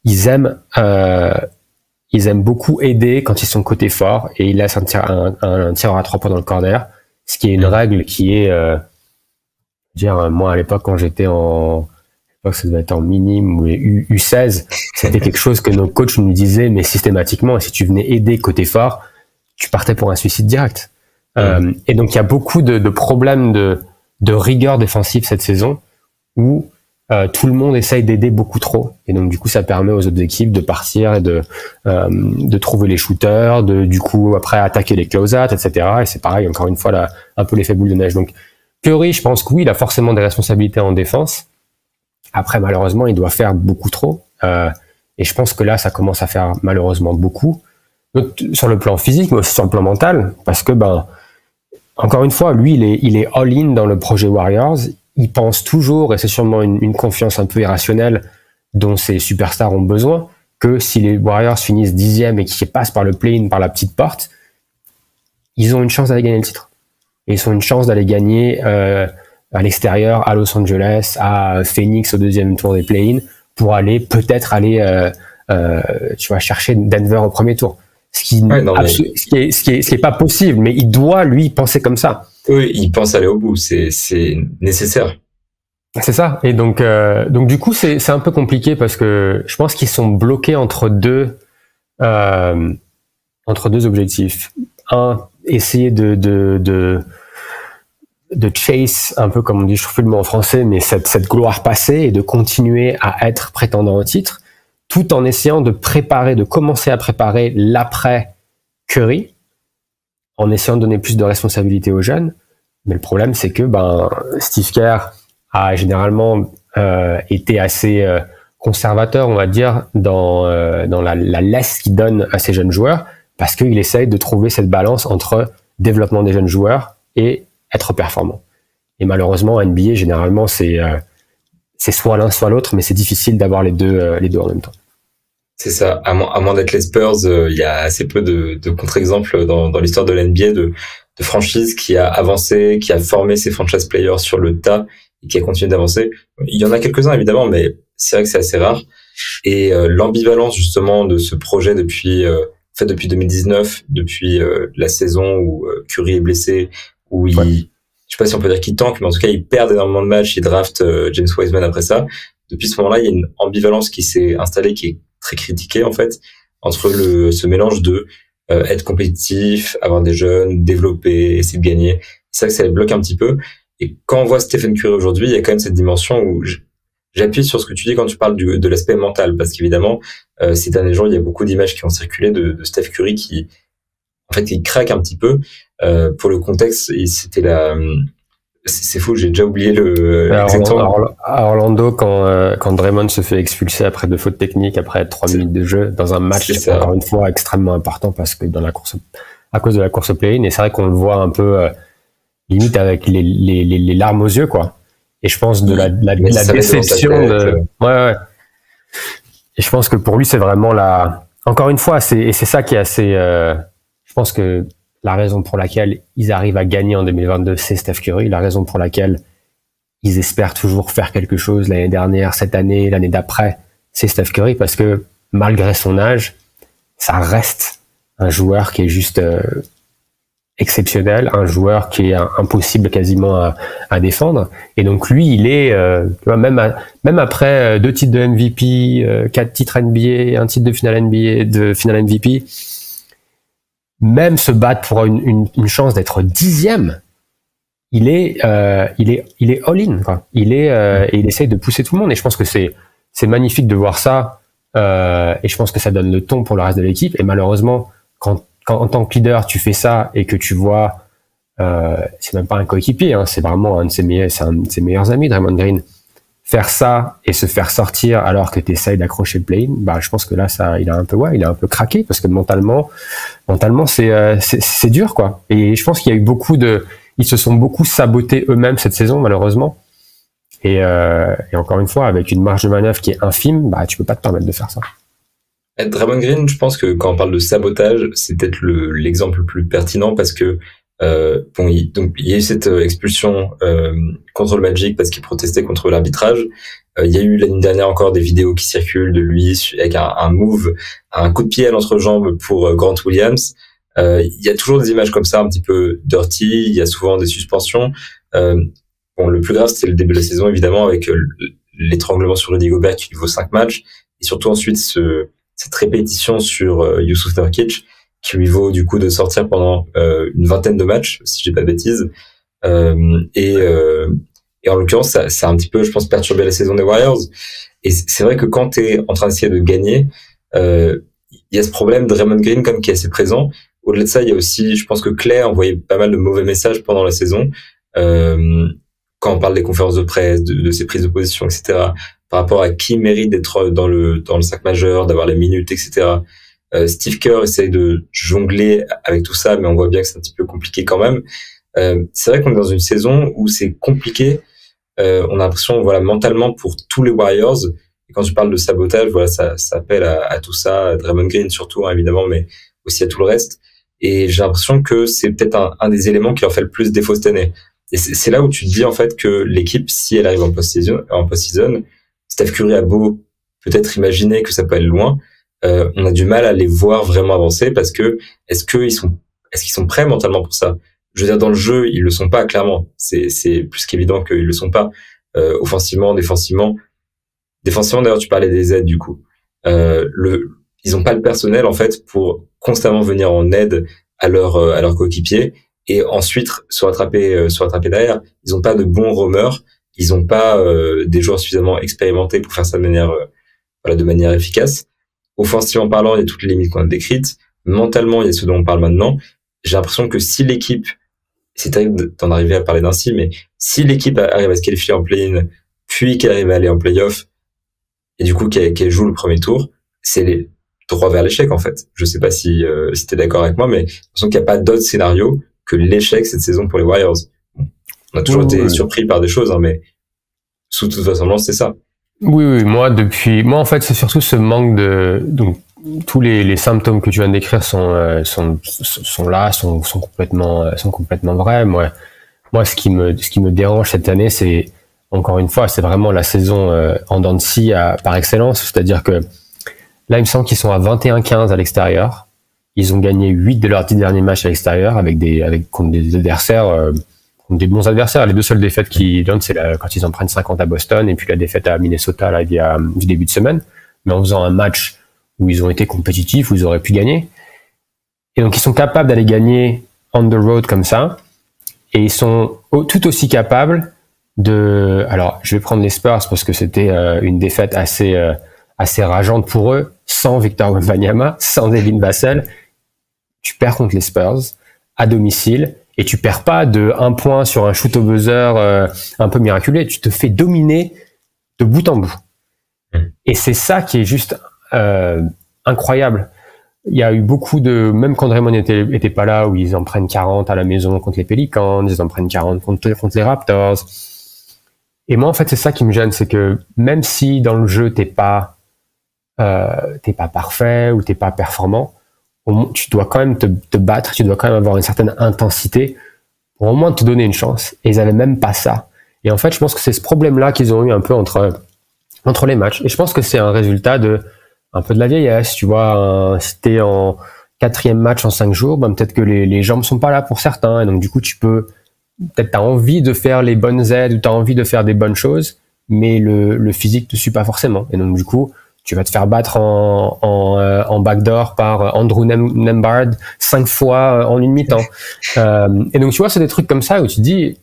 Ils aiment beaucoup aider quand ils sont côté fort, et ils laissent un tireur à 3 points dans le corner, ce qui est une règle qui est, moi, à l'époque, quand j'étais ça devait être en minime ou U16, c'était quelque chose que nos coachs nous disaient, mais systématiquement, si tu venais aider côté fort, tu partais pour un suicide direct. Et donc, il y a beaucoup de problèmes de rigueur défensive cette saison où tout le monde essaye d'aider beaucoup trop. Et donc, du coup, ça permet aux autres équipes de partir et de trouver les shooters, du coup, après, attaquer les close-out, etc. Et c'est pareil, encore une fois, là, un peu l'effet boule de neige. Donc, Curry, je pense que oui, il a forcément des responsabilités en défense. Après, malheureusement, il doit faire beaucoup trop. Et je pense que là, ça commence à faire malheureusement beaucoup. Donc, sur le plan physique, mais aussi sur le plan mental. Parce que, encore une fois, lui, il est all-in dans le projet Warriors. Il pense toujours, et c'est sûrement une confiance un peu irrationnelle dont ces superstars ont besoin, que si les Warriors finissent 10e et qu'ils passent par le play-in, par la petite porte, ils ont une chance d'aller gagner le titre. Et ils ont une chance d'aller gagner à l'extérieur, à Los Angeles, à Phoenix au 2e tour des play-in, pour peut-être aller chercher Denver au premier tour. Ce qui est pas possible, mais il doit, lui, penser comme ça. Oui, il pense aller au bout, c'est nécessaire. C'est ça. Et donc du coup, c'est un peu compliqué parce que je pense qu'ils sont bloqués entre deux objectifs. Un, essayer de chase, un peu comme on dit, je trouve le mot en français, mais cette gloire passée, et de continuer à être prétendant au titre, tout en essayant de commencer à préparer l'après Curry, en essayant de donner plus de responsabilités aux jeunes. Mais le problème, c'est que Steve Kerr a généralement été assez conservateur, on va dire, dans la laisse qu'il donne à ses jeunes joueurs, parce qu'il essaye de trouver cette balance entre développement des jeunes joueurs et être performant. Et malheureusement, en NBA, généralement, c'est soit l'un, soit l'autre, mais c'est difficile d'avoir les deux en même temps. C'est ça. À moins d'être les Spurs, il y a assez peu de contre-exemples dans l'histoire de l'NBA de franchises qui a avancé, qui a formé ses franchise players sur le tas et qui a continué d'avancer. Il y en a quelques-uns, évidemment, mais c'est vrai que c'est assez rare. Et l'ambivalence, justement, de ce projet depuis 2019, depuis la saison où Curry est blessé, où je sais pas si on peut dire qu'il tank, mais en tout cas, il perd énormément de matchs, il draft James Wiseman après ça. Depuis ce moment-là, il y a une ambivalence qui s'est installée, qui est très critiquée, en fait, entre ce mélange de être compétitif, avoir des jeunes, développer, essayer de gagner. C'est ça que ça bloque un petit peu. Et quand on voit Stephen Curry aujourd'hui, il y a quand même cette dimension où j'appuie sur ce que tu dis quand tu parles de l'aspect mental, parce qu'évidemment, ces derniers jours, il y a beaucoup d'images qui ont circulé de Steph Curry qui, en fait, il craque un petit peu. Pour le contexte, c'était c'est fou, j'ai déjà oublié à Orlando, quand Draymond se fait expulser après 2 fautes techniques, après 3 minutes de jeu, dans un match, c'est encore une fois extrêmement important parce que à cause de la course au play-in, et c'est vrai qu'on le voit un peu, limite avec les larmes aux yeux, quoi. Et je pense de la déception de... Ouais. Et je pense que pour lui, c'est vraiment encore une fois, c'est ça qui est assez, je pense que la raison pour laquelle ils arrivent à gagner en 2022, c'est Steph Curry. La raison pour laquelle ils espèrent toujours faire quelque chose l'année dernière, cette année, l'année d'après, c'est Steph Curry, parce que malgré son âge, ça reste un joueur qui est juste exceptionnel, un joueur qui est impossible quasiment à défendre. Et donc lui, il est, tu vois, même après 2 titres de MVP, 4 titres NBA, 1 titre de finale NBA, de finale MVP, même se battre pour une chance d'être 10e, il est all-in, quoi. Et il essaye de pousser tout le monde. Et je pense que c'est magnifique de voir ça. Et je pense que ça donne le ton pour le reste de l'équipe. Et malheureusement, quand en tant que leader, tu fais ça et que tu vois, c'est même pas un coéquipier, hein, c'est vraiment un de ses meilleurs amis, Draymond Green, faire ça et se faire sortir alors que tu essayes d'accrocher le play-in, bah, je pense que là, il a un peu craqué, parce que mentalement, c'est dur, quoi. Et je pense qu'il y a eu ils se sont beaucoup sabotés eux-mêmes cette saison, malheureusement. Et encore une fois, avec une marge de manœuvre qui est infime, bah, tu peux pas te permettre de faire ça. Draymond Green, je pense que quand on parle de sabotage, c'est peut-être l'exemple le plus pertinent, parce que il y a eu cette expulsion contre le Magic parce qu'il protestait contre l'arbitrage. Il y a eu l'année dernière encore des vidéos qui circulent de lui avec un move, un coup de pied à l'entrejambe pour Grant Williams. Il y a toujours des images comme ça un petit peu dirty. Il y a souvent des suspensions. Le plus grave, c'était le début de la saison, évidemment, avec l'étranglement sur Rudy Gobert qui lui vaut 5 matchs, et surtout ensuite cette répétition sur Yusuf Nurkic qui lui vaut du coup de sortir pendant une vingtaine de matchs, si j'ai pas de bêtises. Et en l'occurrence, ça a un petit peu, je pense, perturbé la saison des Warriors. Et c'est vrai que quand t'es en train d'essayer de gagner, il y a ce problème de Draymond Green comme qui est assez présent. Au-delà de ça, il y a aussi, je pense que Clay a envoyé pas mal de mauvais messages pendant la saison. Quand on parle des conférences de presse, de ses prises de position, etc., par rapport à qui mérite d'être dans le 5 majeur, d'avoir les minutes, etc. Steve Kerr essaye de jongler avec tout ça, mais on voit bien que c'est un petit peu compliqué quand même. C'est vrai qu'on est dans une saison où c'est compliqué. On a l'impression, voilà, mentalement pour tous les Warriors. Et quand tu parles de sabotage, voilà, ça appelle à tout ça, à Draymond Green surtout, hein, évidemment, mais aussi à tout le reste. Et j'ai l'impression que c'est peut-être un des éléments qui leur fait le plus défaut cette année. Et c'est là où tu te dis en fait que l'équipe, si elle arrive en post-season, Steph Curry a beau peut-être imaginer que ça peut aller loin, on a du mal à les voir vraiment avancer, parce que est-ce qu'ils sont prêts mentalement pour ça? Je veux dire, dans le jeu, ils le sont pas, clairement. C'est plus qu'évident qu'ils le sont pas. Offensivement, défensivement. Défensivement, d'ailleurs, tu parlais des aides, du coup. Ils ont pas le personnel, en fait, pour constamment venir en aide à leurs coéquipiers et ensuite se rattraper derrière. Ils ont pas de bons roamers. Ils ont pas des joueurs suffisamment expérimentés pour faire ça de manière efficace. Offensivement parlant, il y a toutes les limites qu'on a décrites. Mentalement, il y a ce dont on parle maintenant. J'ai l'impression que si l'équipe, c'est terrible d'en arriver à parler d'ainsi, mais si l'équipe arrive à se qualifier en play-in, puis qu'elle arrive à aller en play-off, et du coup qu'elle joue le premier tour, c'est droit vers l'échec, en fait. Je sais pas si t'es d'accord avec moi, mais j'ai l'impression qu'il n'y a pas d'autre scénario que l'échec cette saison pour les Warriors. Bon, on a toujours été surpris par des choses, hein, mais sous toute vraisemblance, c'est ça. Oui, moi en fait, c'est surtout ce manque donc tous les symptômes que tu viens de décrire sont là, sont complètement vrais. Moi, ce qui me dérange cette année, c'est encore une fois, c'est vraiment la saison en dents de scie par excellence. C'est-à-dire que là, il me semble qu'ils sont à 21-15 à l'extérieur. Ils ont gagné 8 de leurs 10 derniers matchs à l'extérieur contre des adversaires. Des bons adversaires. Les 2 seules défaites qu'ils donnent, c'est quand ils en prennent 50 à Boston, et puis la défaite à Minnesota là, du début de semaine. Mais en faisant un match où ils ont été compétitifs, où ils auraient pu gagner. Et donc ils sont capables d'aller gagner on the road comme ça. Et ils sont tout aussi capables alors je vais prendre les Spurs parce que c'était une défaite assez rageante pour eux, sans Victor Wembanyama, sans Devin Vassell. Tu perds contre les Spurs à domicile. Et tu perds pas de 1 point sur un shoot au buzzer un peu miraculé. Tu te fais dominer de bout en bout. Et c'est ça qui est juste incroyable. Il y a eu beaucoup même quand Draymond était pas là, où ils en prennent 40 à la maison contre les Pelicans, ils en prennent 40 contre les Raptors. Et moi, en fait, c'est ça qui me gêne, c'est que même si dans le jeu t'es pas parfait ou t'es pas performant, tu dois quand même te battre, tu dois quand même avoir une certaine intensité pour au moins te donner une chance. Et ils avaient même pas ça. Et en fait, je pense que c'est ce problème-là qu'ils ont eu un peu entre les matchs. Et je pense que c'est un résultat un peu de la vieillesse. Tu vois, si t'es en 4e match en 5 jours, ben peut-être que les jambes sont pas là pour certains. Et donc, du coup, peut-être t'as envie de faire les bonnes aides ou t'as envie de faire des bonnes choses, mais le physique te suit pas forcément. Et donc, du coup, tu vas te faire battre en backdoor par Andrew Nembhard 5 fois en une mi-temps. Et donc, tu vois, c'est des trucs comme ça où tu te dis,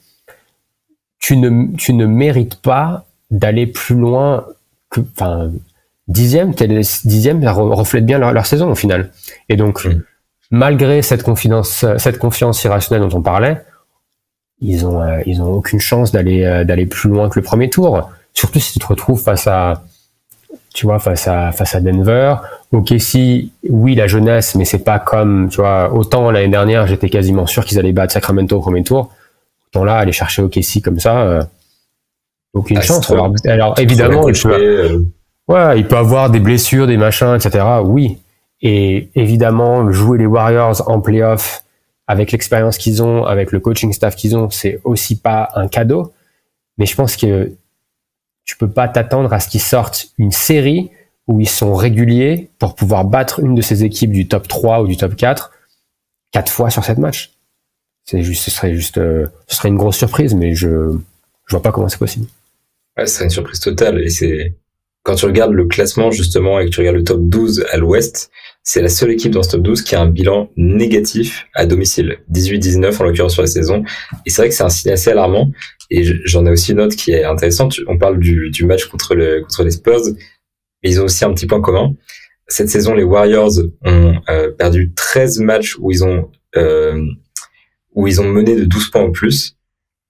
tu ne mérites pas d'aller plus loin que, enfin, dixième, ça reflète bien leur saison au final. Et donc, malgré cette confiance irrationnelle dont on parlait, ils ont aucune chance d'aller plus loin que le premier tour. Surtout si tu te retrouves face à Denver. OKC, oui, la jeunesse, mais c'est pas comme, tu vois, autant l'année dernière, j'étais quasiment sûr qu'ils allaient battre Sacramento au premier tour. Autant là, aller chercher OKC comme ça, aucune chance. Alors évidemment, il peut avoir des blessures, des machins, etc. Oui. Et évidemment, jouer les Warriors en playoff avec l'expérience qu'ils ont, avec le coaching staff qu'ils ont, c'est aussi pas un cadeau. Mais je pense que tu peux pas t'attendre à ce qu'ils sortent une série où ils sont réguliers pour pouvoir battre une de ces équipes du top 3 ou du top 4 fois sur 7 matchs. Ce serait une grosse surprise, mais je vois pas comment c'est possible. Ouais, ce serait une surprise totale. Et quand tu regardes le classement, justement, et que tu regardes le top 12 à l'ouest, c'est la seule équipe dans ce top 12 qui a un bilan négatif à domicile. 18-19 en l'occurrence sur la saison. Et c'est vrai que c'est un signe assez alarmant. Et j'en ai aussi une autre qui est intéressante. On parle du match contre les Spurs. Mais ils ont aussi un petit point commun. Cette saison, les Warriors ont perdu 13 matchs où ils ont mené de 12 points ou plus.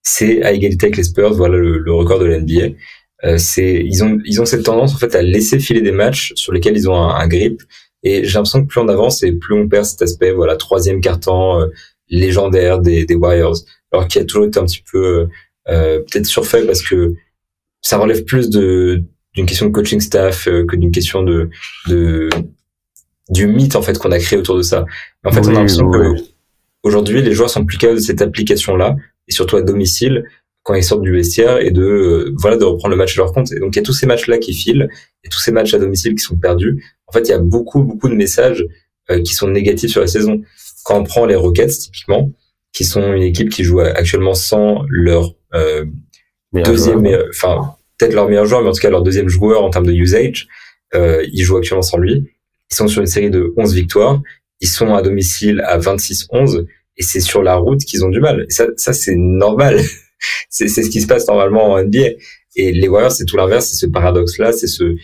C'est à égalité avec les Spurs. Voilà le record de la NBA. Ils ont cette tendance en fait à laisser filer des matchs sur lesquels ils ont un grip. Et j'ai l'impression que plus on avance et plus on perd cet aspect, voilà, troisième quart-temps légendaire des Warriors. Alors qu'il a toujours été un petit peu peut-être surfait parce que ça relève plus d'une question de coaching staff que d'une question du mythe en fait qu'on a créé autour de ça. En fait, on a l'impression que aujourd'hui les joueurs sont plus capables de cette application-là et surtout à domicile quand ils sortent du vestiaire et de reprendre le match à leur compte. Et donc il y a tous ces matchs-là qui filent et tous ces matchs à domicile qui sont perdus. En fait, il y a beaucoup de messages qui sont négatifs sur la saison. Quand on prend les Rockets typiquement, qui sont une équipe qui joue actuellement sans leur peut-être leur meilleur joueur, mais en tout cas leur deuxième joueur en termes de usage, ils jouent actuellement sans lui. Ils sont sur une série de 11 victoires. Ils sont à domicile à 26-11 et c'est sur la route qu'ils ont du mal. Et ça c'est normal. C'est ce qui se passe normalement en NBA. Et les Warriors, c'est tout l'inverse, c'est ce paradoxe-là, c'est ce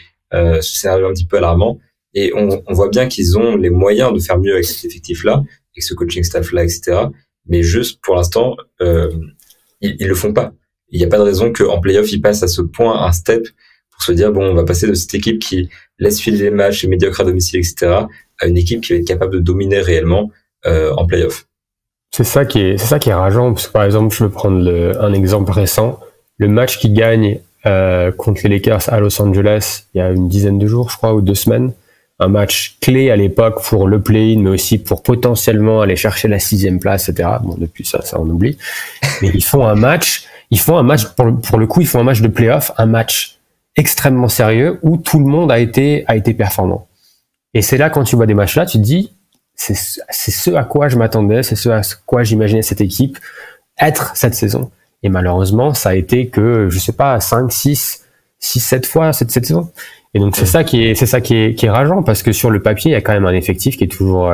scénario un petit peu alarmant. Et on voit bien qu'ils ont les moyens de faire mieux avec cet effectif-là, avec ce coaching staff-là, etc. Mais juste, pour l'instant, ils le font pas. Il n'y a pas de raison qu'en playoff, ils passent à ce point, un step, pour se dire, bon, on va passer de cette équipe qui laisse filer les matchs et médiocre à domicile, etc., à une équipe qui va être capable de dominer réellement en playoff. C'est ça qui est rageant, parce que par exemple, je vais prendre un exemple récent, le match qui gagne contre les Lakers à Los Angeles il y a une dizaine de jours, je crois, ou 2 semaines, un match clé à l'époque pour le play-in, mais aussi pour potentiellement aller chercher la 6e place, etc. Bon, depuis ça on oublie. Mais ils font un match, pour le coup, ils font un match de play-off, un match extrêmement sérieux où tout le monde a été performant. Et c'est là, quand tu vois des matchs là, tu te dis, c'est ce à quoi je m'attendais, c'est ce à quoi j'imaginais cette équipe être cette saison. Et malheureusement, ça a été que, je sais pas, 5, 6, 7 fois cette saison. Et donc, c'est ça qui est rageant, parce que sur le papier, il y a quand même un effectif qui est toujours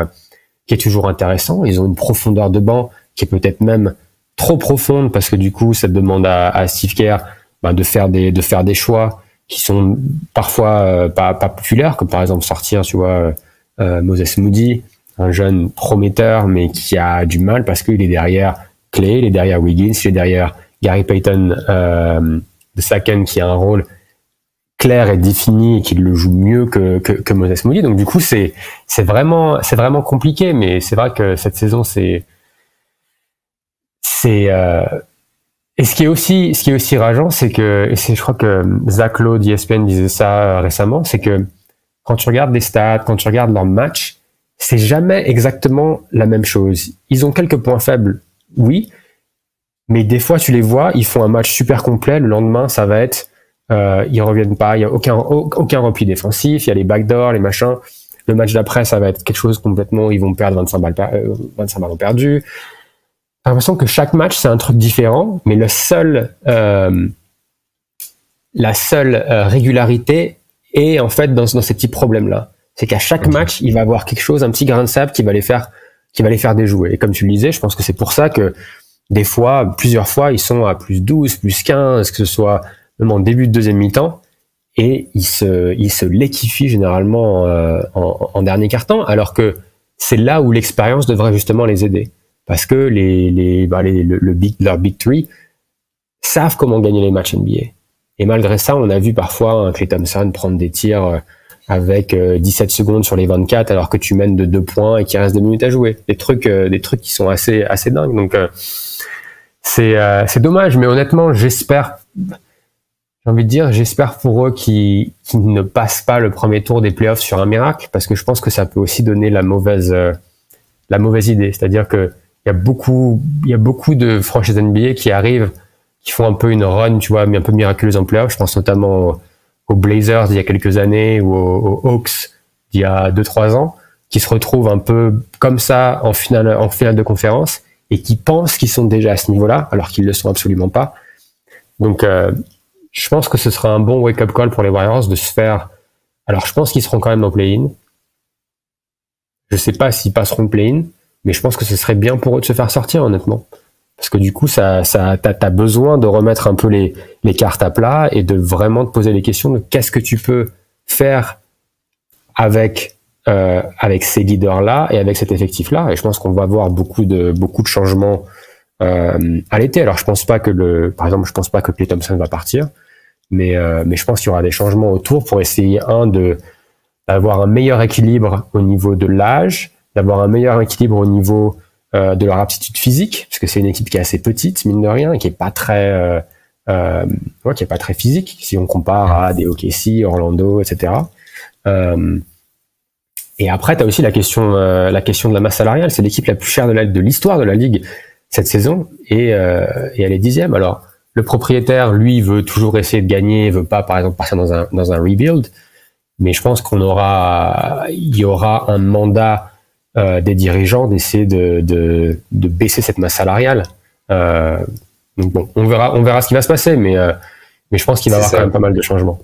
intéressant. Ils ont une profondeur de banc qui est peut-être même trop profonde, parce que du coup, ça demande à Steve Kerr, de faire des choix qui sont parfois pas populaires, comme par exemple sortir, tu vois, Moses Moody, un jeune prometteur, mais qui a du mal parce qu'il est derrière Clay, il est derrière Wiggins, il est derrière Gary Payton II, qui a un rôle clair et défini et qui le joue mieux que Moses Moody. Donc du coup, c'est vraiment compliqué, mais c'est vrai que cette saison, Et ce qui est aussi rageant, c'est que, je crois que Zach Lowe d'ESPN disait ça récemment, c'est que quand tu regardes les stats, quand tu regardes leurs matchs, c'est jamais exactement la même chose. Ils ont quelques points faibles, oui, mais des fois tu les vois, ils font un match super complet, le lendemain ça va être, ils reviennent pas, il y a aucun repli défensif, il y a les backdoors, les machins. Le match d'après, ça va être quelque chose complètement, ils vont perdre 25 ballons perdus. J'ai l'impression que chaque match, c'est un truc différent, mais la seule régularité est en fait dans ces petits problèmes-là. C'est qu'à chaque match, il va avoir quelque chose, un petit grain de sable qui va les faire déjouer. Et comme tu le disais, je pense que c'est pour ça que des fois, plusieurs fois, ils sont à plus 12, plus 15, que ce soit même en début de deuxième mi-temps, et ils se liquéfient généralement en dernier quart-temps, alors que c'est là où l'expérience devrait justement les aider. Parce que leur Big Three savent comment gagner les matchs NBA. Et malgré ça, on a vu parfois un Klay Thompson prendre des tirs avec 17 secondes sur les 24 alors que tu mènes de 2 points et qu'il reste 2 minutes à jouer. Des trucs qui sont assez dingues. Donc c'est dommage, mais honnêtement, j'espère pour eux qu'ils ne passent pas le premier tour des playoffs sur un miracle, parce que je pense que ça peut aussi donner la mauvaise idée. C'est-à-dire que il y a beaucoup de franchises NBA qui arrivent, qui font un peu une run, tu vois, un peu miraculeuse en playoff. Je pense notamment aux Blazers il y a quelques années ou aux Hawks il y a 2-3 ans, qui se retrouvent un peu comme ça en finale de conférence et qui pensent qu'ils sont déjà à ce niveau-là, alors qu'ils le sont absolument pas. Donc, je pense que ce sera un bon wake-up call pour les Warriors de se faire. Alors, je pense qu'ils seront quand même en play-in. Je sais pas s'ils passeront le play-in, mais je pense que ce serait bien pour eux de se faire sortir, honnêtement. Parce que du coup, t'as besoin de remettre un peu les cartes à plat et de vraiment te poser les questions de qu'est-ce que tu peux faire avec ces leaders-là et avec cet effectif-là. Et je pense qu'on va voir beaucoup de changements à l'été. Alors, je pense pas que Klay Thompson va partir, mais je pense qu'il y aura des changements autour pour essayer d'avoir un meilleur équilibre au niveau de l'âge, d'avoir un meilleur équilibre au niveau de leur aptitude physique, parce que c'est une équipe qui est assez petite, mine de rien, et qui est pas très physique, si on compare à des OKC, Orlando, etc. Et après, tu as aussi la question de la masse salariale. C'est l'équipe la plus chère de l'histoire de la Ligue cette saison, et elle est 10e. Alors, le propriétaire, lui, veut toujours essayer de gagner, veut pas, par exemple, partir dans un rebuild, mais je pense il y aura un mandat des dirigeants d'essayer de baisser cette masse salariale. Donc bon, on verra ce qui va se passer, mais je pense qu'il va y avoir quand même pas mal de changements.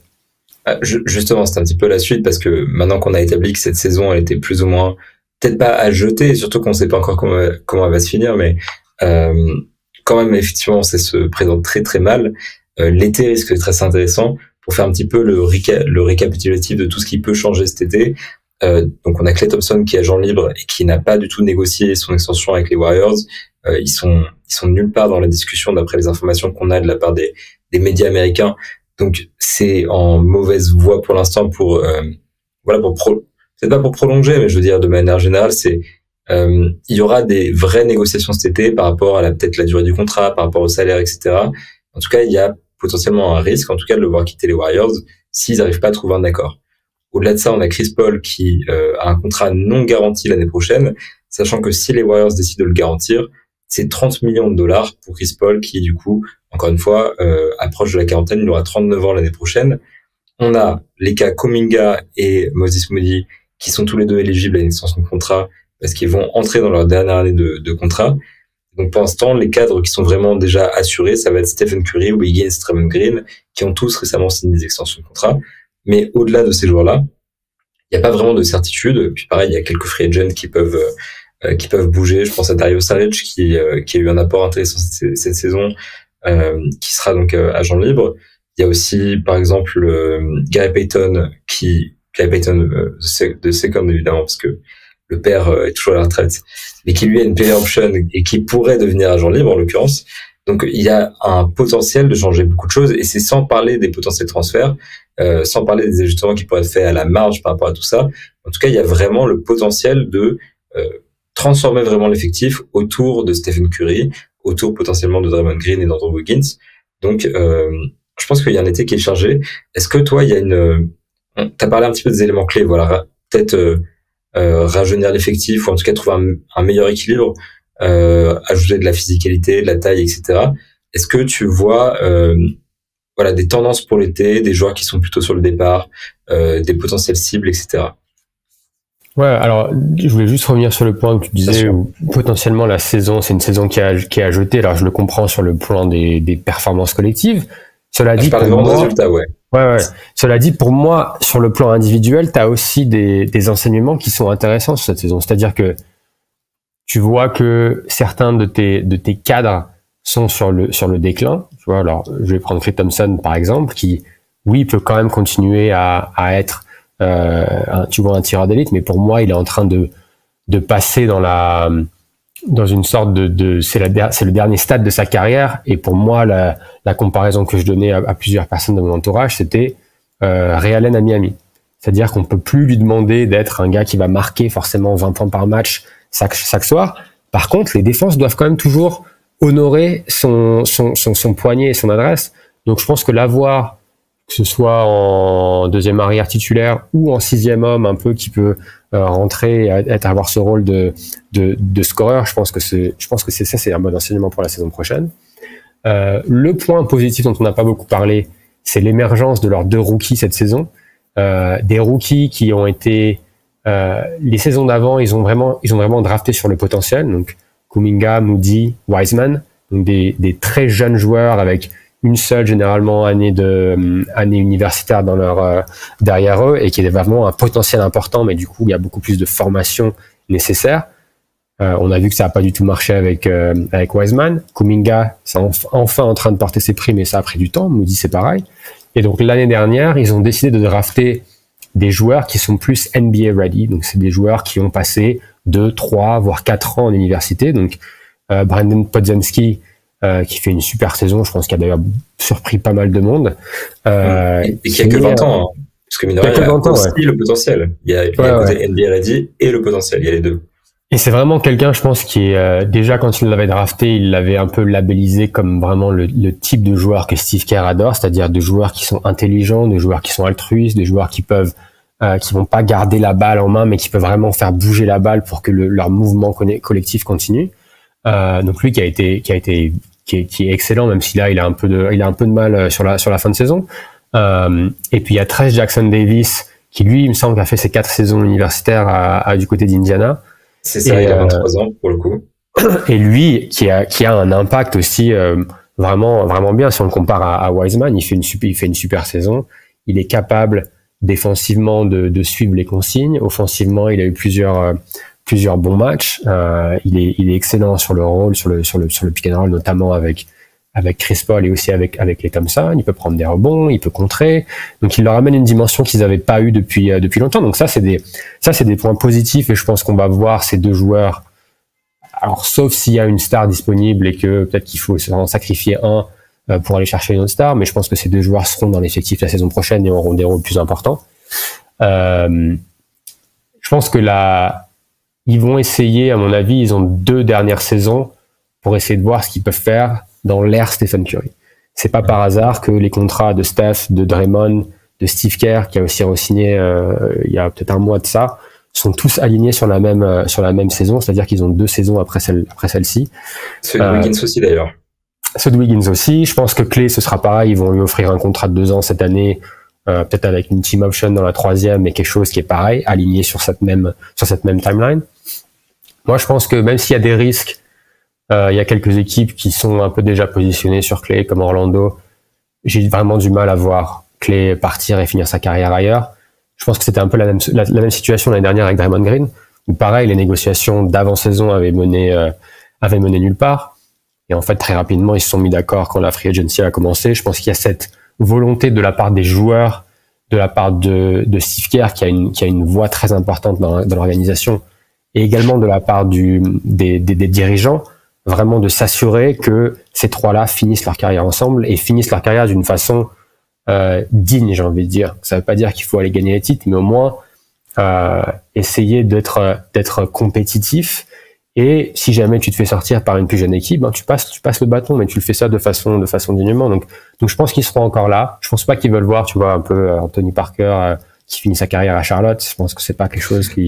Justement, c'est un petit peu la suite, parce que maintenant qu'on a établi que cette saison elle était plus ou moins, peut-être pas à jeter, surtout qu'on ne sait pas encore comment elle va se finir, mais quand même effectivement ça se présente très très mal. L'été risque d'être très intéressant pour faire un petit peu le récapitulatif de tout ce qui peut changer cet été. Donc on a Klay Thompson qui est agent libre et qui n'a pas du tout négocié son extension avec les Warriors. Ils sont nulle part dans la discussion d'après les informations qu'on a de la part des médias américains. Donc c'est en mauvaise voie pour l'instant pour peut-être pas pour prolonger, mais je veux dire de manière générale, il y aura des vraies négociations cet été par rapport à peut-être la durée du contrat, par rapport au salaire, etc. En tout cas, il y a potentiellement un risque, en tout cas, de le voir quitter les Warriors s'ils n'arrivent pas à trouver un accord. Au-delà de ça, on a Chris Paul qui a un contrat non garanti l'année prochaine, sachant que si les Warriors décident de le garantir, c'est 30 millions de dollars pour Chris Paul qui, du coup, encore une fois, approche de la quarantaine, il aura 39 ans l'année prochaine. On a les cas Kuminga et Moses Moody qui sont tous les deux éligibles à une extension de contrat parce qu'ils vont entrer dans leur dernière année de contrat. Donc pour l'instant, les cadres qui sont vraiment déjà assurés, ça va être Stephen Curry, Wiggins, Draymond Green, qui ont tous récemment signé des extensions de contrat. Mais au-delà de ces joueurs-là, il n'y a pas vraiment de certitude. Puis pareil, il y a quelques free agents qui peuvent bouger. Je pense à Dario Saric qui a eu un apport intéressant cette saison, qui sera donc agent libre. Il y a aussi, par exemple, Gary Payton de second évidemment parce que le père est toujours à la retraite, mais qui lui a une player option et qui pourrait devenir agent libre en l'occurrence. Donc il y a un potentiel de changer beaucoup de choses, et c'est sans parler des potentiels transferts, sans parler des ajustements qui pourraient être faits à la marge par rapport à tout ça. En tout cas, il y a vraiment le potentiel de transformer vraiment l'effectif autour de Stephen Curry, autour potentiellement de Draymond Green et d'Andrew Wiggins. Donc, je pense qu'il y a un été qui est chargé. Est-ce que toi, il y a t'as parlé un petit peu des éléments clés, voilà, peut-être rajeunir l'effectif ou en tout cas trouver un meilleur équilibre, ajouter de la physicalité, de la taille, etc. Est-ce que tu vois voilà, des tendances pour l'été, des joueurs qui sont plutôt sur le départ, des potentielles cibles, etc. Ouais, alors je voulais juste revenir sur le point que tu disais où potentiellement la saison, c'est une saison qui est à jeter. Alors je le comprends sur le plan des performances collectives. Cela dit, je parle vraiment de résultats, ouais. Ouais. Cela dit, pour moi, sur le plan individuel, tu as aussi des enseignements qui sont intéressants sur cette saison. C'est-à-dire que tu vois que certains de tes cadres sont sur le déclin. Tu vois, alors je vais prendre Klay Thompson par exemple, qui oui peut quand même continuer à être un tireur d'élite, mais pour moi il est en train de passer dans une sorte c'est le dernier stade de sa carrière. Et pour moi la comparaison que je donnais à plusieurs personnes de mon entourage, c'était Ray Allen à Miami. C'est-à-dire qu'on peut plus lui demander d'être un gars qui va marquer forcément 20 points par match chaque soir. Par contre, les défenses doivent quand même toujours honorer son poignet et son adresse. Donc je pense que l'avoir, que ce soit en deuxième arrière titulaire ou en sixième homme, un peu qui peut rentrer et avoir ce rôle de scoreur, je pense que c'est un bon enseignement pour la saison prochaine. Le point positif dont on n'a pas beaucoup parlé, c'est l'émergence de leurs 2 rookies cette saison. Des rookies qui ont été les saisons d'avant, ils ont vraiment drafté sur le potentiel. Donc Kuminga, Moody, Wiseman, donc des très jeunes joueurs avec une seule généralement année universitaire dans derrière eux, et qui est vraiment un potentiel important, mais du coup il y a beaucoup plus de formation nécessaire. On a vu que ça n'a pas du tout marché avec Wiseman. Kuminga, c'est enfin en train de porter ses prix, mais ça a pris du temps. Moody, c'est pareil. Et donc l'année dernière, ils ont décidé de drafter des joueurs qui sont plus NBA ready. Donc c'est des joueurs qui ont passé 2, 3, voire 4 ans en université. Donc Brandon Podziemski, qui fait une super saison, je pense qu'il a d'ailleurs surpris pas mal de monde. Et qui a que 20 ans, hein. Parce que mine de rien, il y a aussi le potentiel. Il y a le côté NBA ready et le potentiel, il y a les deux. Et c'est vraiment quelqu'un, je pense, qui est déjà quand il l'avait drafté, il l'avait un peu labellisé comme vraiment le type de joueur que Steve Kerr adore, c'est-à-dire de joueurs qui sont intelligents, de joueurs qui sont altruistes, des joueurs qui vont pas garder la balle en main, mais qui peuvent vraiment faire bouger la balle pour que leur mouvement collectif continue. Donc lui qui est excellent, même si là il a un peu de mal sur la fin de saison. Et puis il y a Trayce Jackson-Davis qui lui, il me semble, a fait ses 4 saisons universitaires du côté d'Indiana. C'est ça, il a 23 ans pour le coup. Et lui, qui a un impact aussi vraiment bien. Si on le compare à Wiseman, il fait une super saison. Il est capable défensivement de suivre les consignes. Offensivement, il a eu plusieurs bons matchs. Il est excellent sur le rôle, sur le pick and roll, notamment avec Chris Paul et aussi avec Klay Thompson. Il peut prendre des rebonds, il peut contrer. Donc il leur amène une dimension qu'ils n'avaient pas eue depuis longtemps. Donc ça c'est des points positifs, et je pense qu'on va voir ces 2 joueurs. Alors sauf s'il y a une star disponible et que peut-être qu'il faut en sacrifier un pour aller chercher une autre star, mais je pense que ces 2 joueurs seront dans l'effectif la saison prochaine et auront des rôles plus importants. Je pense que ils vont essayer, à mon avis, ils ont 2 dernières saisons pour essayer de voir ce qu'ils peuvent faire dans l'ère Stephen Curry. C'est pas par hasard que les contrats de Steph, de Draymond, de Steve Kerr, qui a aussi re-signé il y a peut-être un mois de ça, sont tous alignés sur la même saison, c'est-à-dire qu'ils ont 2 saisons après celle-ci. Ceux de Wiggins aussi d'ailleurs. Ceux de Wiggins aussi. Je pense que Klay, ce sera pareil, ils vont lui offrir un contrat de 2 ans cette année, peut-être avec une team option dans la 3e, mais quelque chose qui est pareil, aligné sur cette même timeline. Moi, je pense que même s'il y a des risques, il y a quelques équipes qui sont un peu déjà positionnées sur Klay, comme Orlando. J'ai vraiment du mal à voir Klay partir et finir sa carrière ailleurs. Je pense que c'était un peu la même situation l'année dernière avec Draymond Green, où pareil, les négociations d'avant-saison avaient mené nulle part. Et en fait, très rapidement, ils se sont mis d'accord quand la free agency a commencé. Je pense qu'il y a cette volonté de la part des joueurs, de la part de Steve Kerr, qui a une voix très importante dans l'organisation, et également de la part des dirigeants, vraiment de s'assurer que ces 3-là finissent leur carrière ensemble et finissent leur carrière d'une façon digne, j'ai envie de dire. Ça veut pas dire qu'il faut aller gagner les titres, mais au moins essayer d'être compétitif Et si jamais tu te fais sortir par une plus jeune équipe, ben tu passes le bâton, mais tu le fais ça de façon dignement. Donc je pense qu'ils seront encore là. Je pense pas qu'ils veulent voir, tu vois, un peu Anthony Parker qui finit sa carrière à Charlotte. Je pense que c'est pas quelque chose que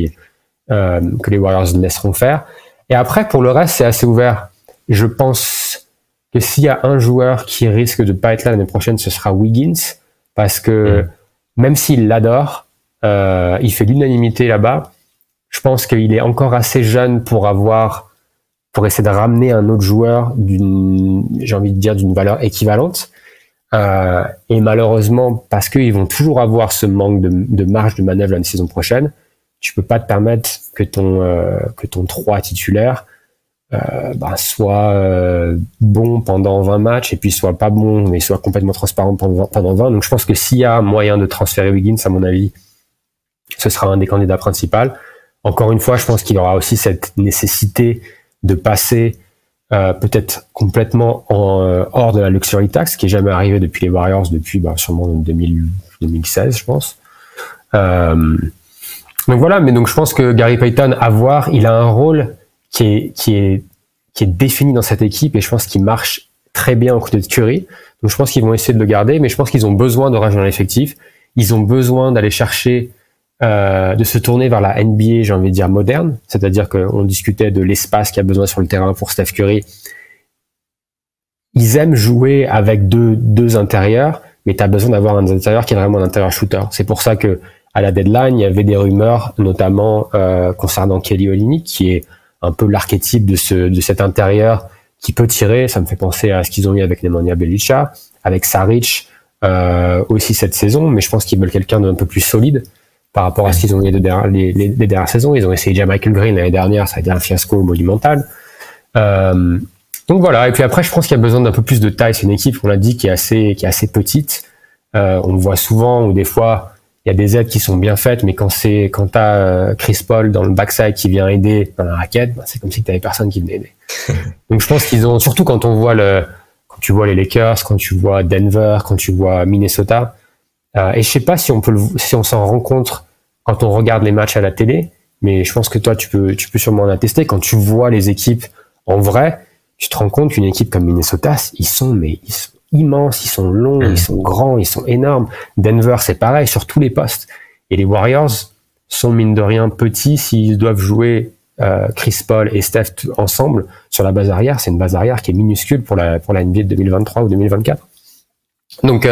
les Warriors laisseront faire. Et après, pour le reste, c'est assez ouvert. Je pense que s'il y a un joueur qui risque de pas être là l'année prochaine, ce sera Wiggins, parce que même s'il l'adore, il fait l'unanimité là-bas. Je pense qu'il est encore assez jeune pour essayer de ramener un autre joueur j'ai envie de dire, d'une valeur équivalente. Et malheureusement, parce qu'ils vont toujours avoir ce manque de marge de manœuvre la saison prochaine, tu peux pas te permettre que ton 3 titulaire soit bon pendant 20 matchs et puis soit pas bon mais soit complètement transparent pendant 20. Donc je pense que s'il y a moyen de transférer Wiggins, à mon avis, ce sera un des candidats principaux. Encore une fois, je pense qu'il y aura aussi cette nécessité de passer peut-être complètement hors de la luxury tax, qui est jamais arrivé depuis les Warriors depuis sûrement 2016, je pense. Donc voilà, mais donc je pense que Gary Payton, il a un rôle qui est défini dans cette équipe et je pense qu'il marche très bien aux côtés de Curry. Donc je pense qu'ils vont essayer de le garder, mais je pense qu'ils ont besoin de rajeunir l'effectif. Ils ont besoin d'aller chercher de se tourner vers la NBA, j'ai envie de dire moderne, c'est-à-dire qu'on discutait de l'espace qu'il y a besoin sur le terrain pour Steph Curry. Ils aiment jouer avec deux intérieurs, mais tu as besoin d'avoir un intérieur qui est vraiment un intérieur shooter. C'est pour ça que à la deadline, il y avait des rumeurs, notamment concernant Kelly Olynyk, qui est un peu l'archétype de cet intérieur qui peut tirer. Ça me fait penser à ce qu'ils ont eu avec Nemanja Bjelica, avec Saric aussi cette saison, mais je pense qu'ils veulent quelqu'un d'un peu plus solide par rapport à ce qu'ils ont eu les dernières saisons. Ils ont essayé déjà Michael Green l'année dernière, ça a été un fiasco monumental. Donc voilà, et puis après, je pense qu'il y a besoin d'un peu plus de taille. C'est une équipe, on l'a dit, qui est assez petite. On le voit souvent, ou des fois, il y a des aides qui sont bien faites, mais quand t'as Chris Paul dans le backside qui vient aider dans la raquette, c'est comme si t'avais personne qui venait aider. Donc je pense qu'ils ont, surtout quand tu vois les Lakers, quand tu vois Denver, quand tu vois Minnesota, et je sais pas si on s'en rend compte quand on regarde les matchs à la télé, mais je pense que toi tu peux sûrement en attester. Quand tu vois les équipes en vrai, tu te rends compte qu'une équipe comme Minnesota, ils sont immenses, ils sont longs, ils sont grands, ils sont énormes. Denver, c'est pareil sur tous les postes. Et les Warriors sont mine de rien petits s'ils doivent jouer Chris Paul et Steph ensemble sur la base arrière. C'est une base arrière qui est minuscule pour la NBA de 2023 ou 2024. Donc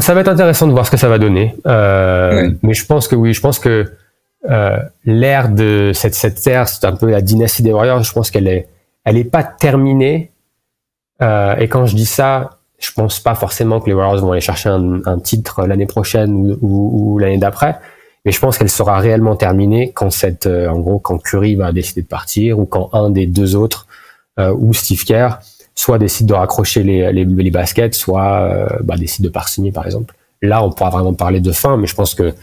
ça va être intéressant de voir ce que ça va donner. Mais je pense que l'ère de cette ère, c'est un peu la dynastie des Warriors. Je pense qu'elle est pas terminée. Et quand je dis ça, je pense pas forcément que les Warriors vont aller chercher un titre l'année prochaine ou l'année d'après. Mais je pense qu'elle sera réellement terminée quand quand Curry va décider de partir ou quand un des deux autres ou Steve Kerr soit décide de raccrocher les baskets, soit décide de pas signer par exemple. Là, on pourra vraiment parler de fin, mais je pense que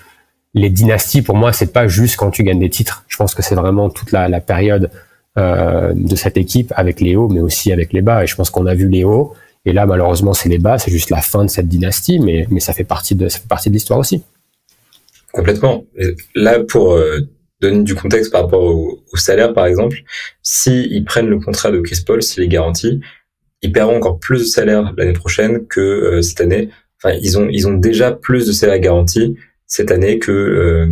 les dynasties, pour moi, c'est pas juste quand tu gagnes des titres. Je pense que c'est vraiment toute la période de cette équipe avec les hauts, mais aussi avec les bas. Et je pense qu'on a vu les hauts, et là, malheureusement, c'est les bas. C'est juste la fin de cette dynastie, mais ça fait partie de l'histoire aussi. Complètement. Et là, pour donner du contexte par rapport au salaire, par exemple, s'ils prennent le contrat de Chris Paul, s'il est garanti, ils paieront encore plus de salaire l'année prochaine que cette année. Enfin, ils ont déjà plus de salaire garanti cette année que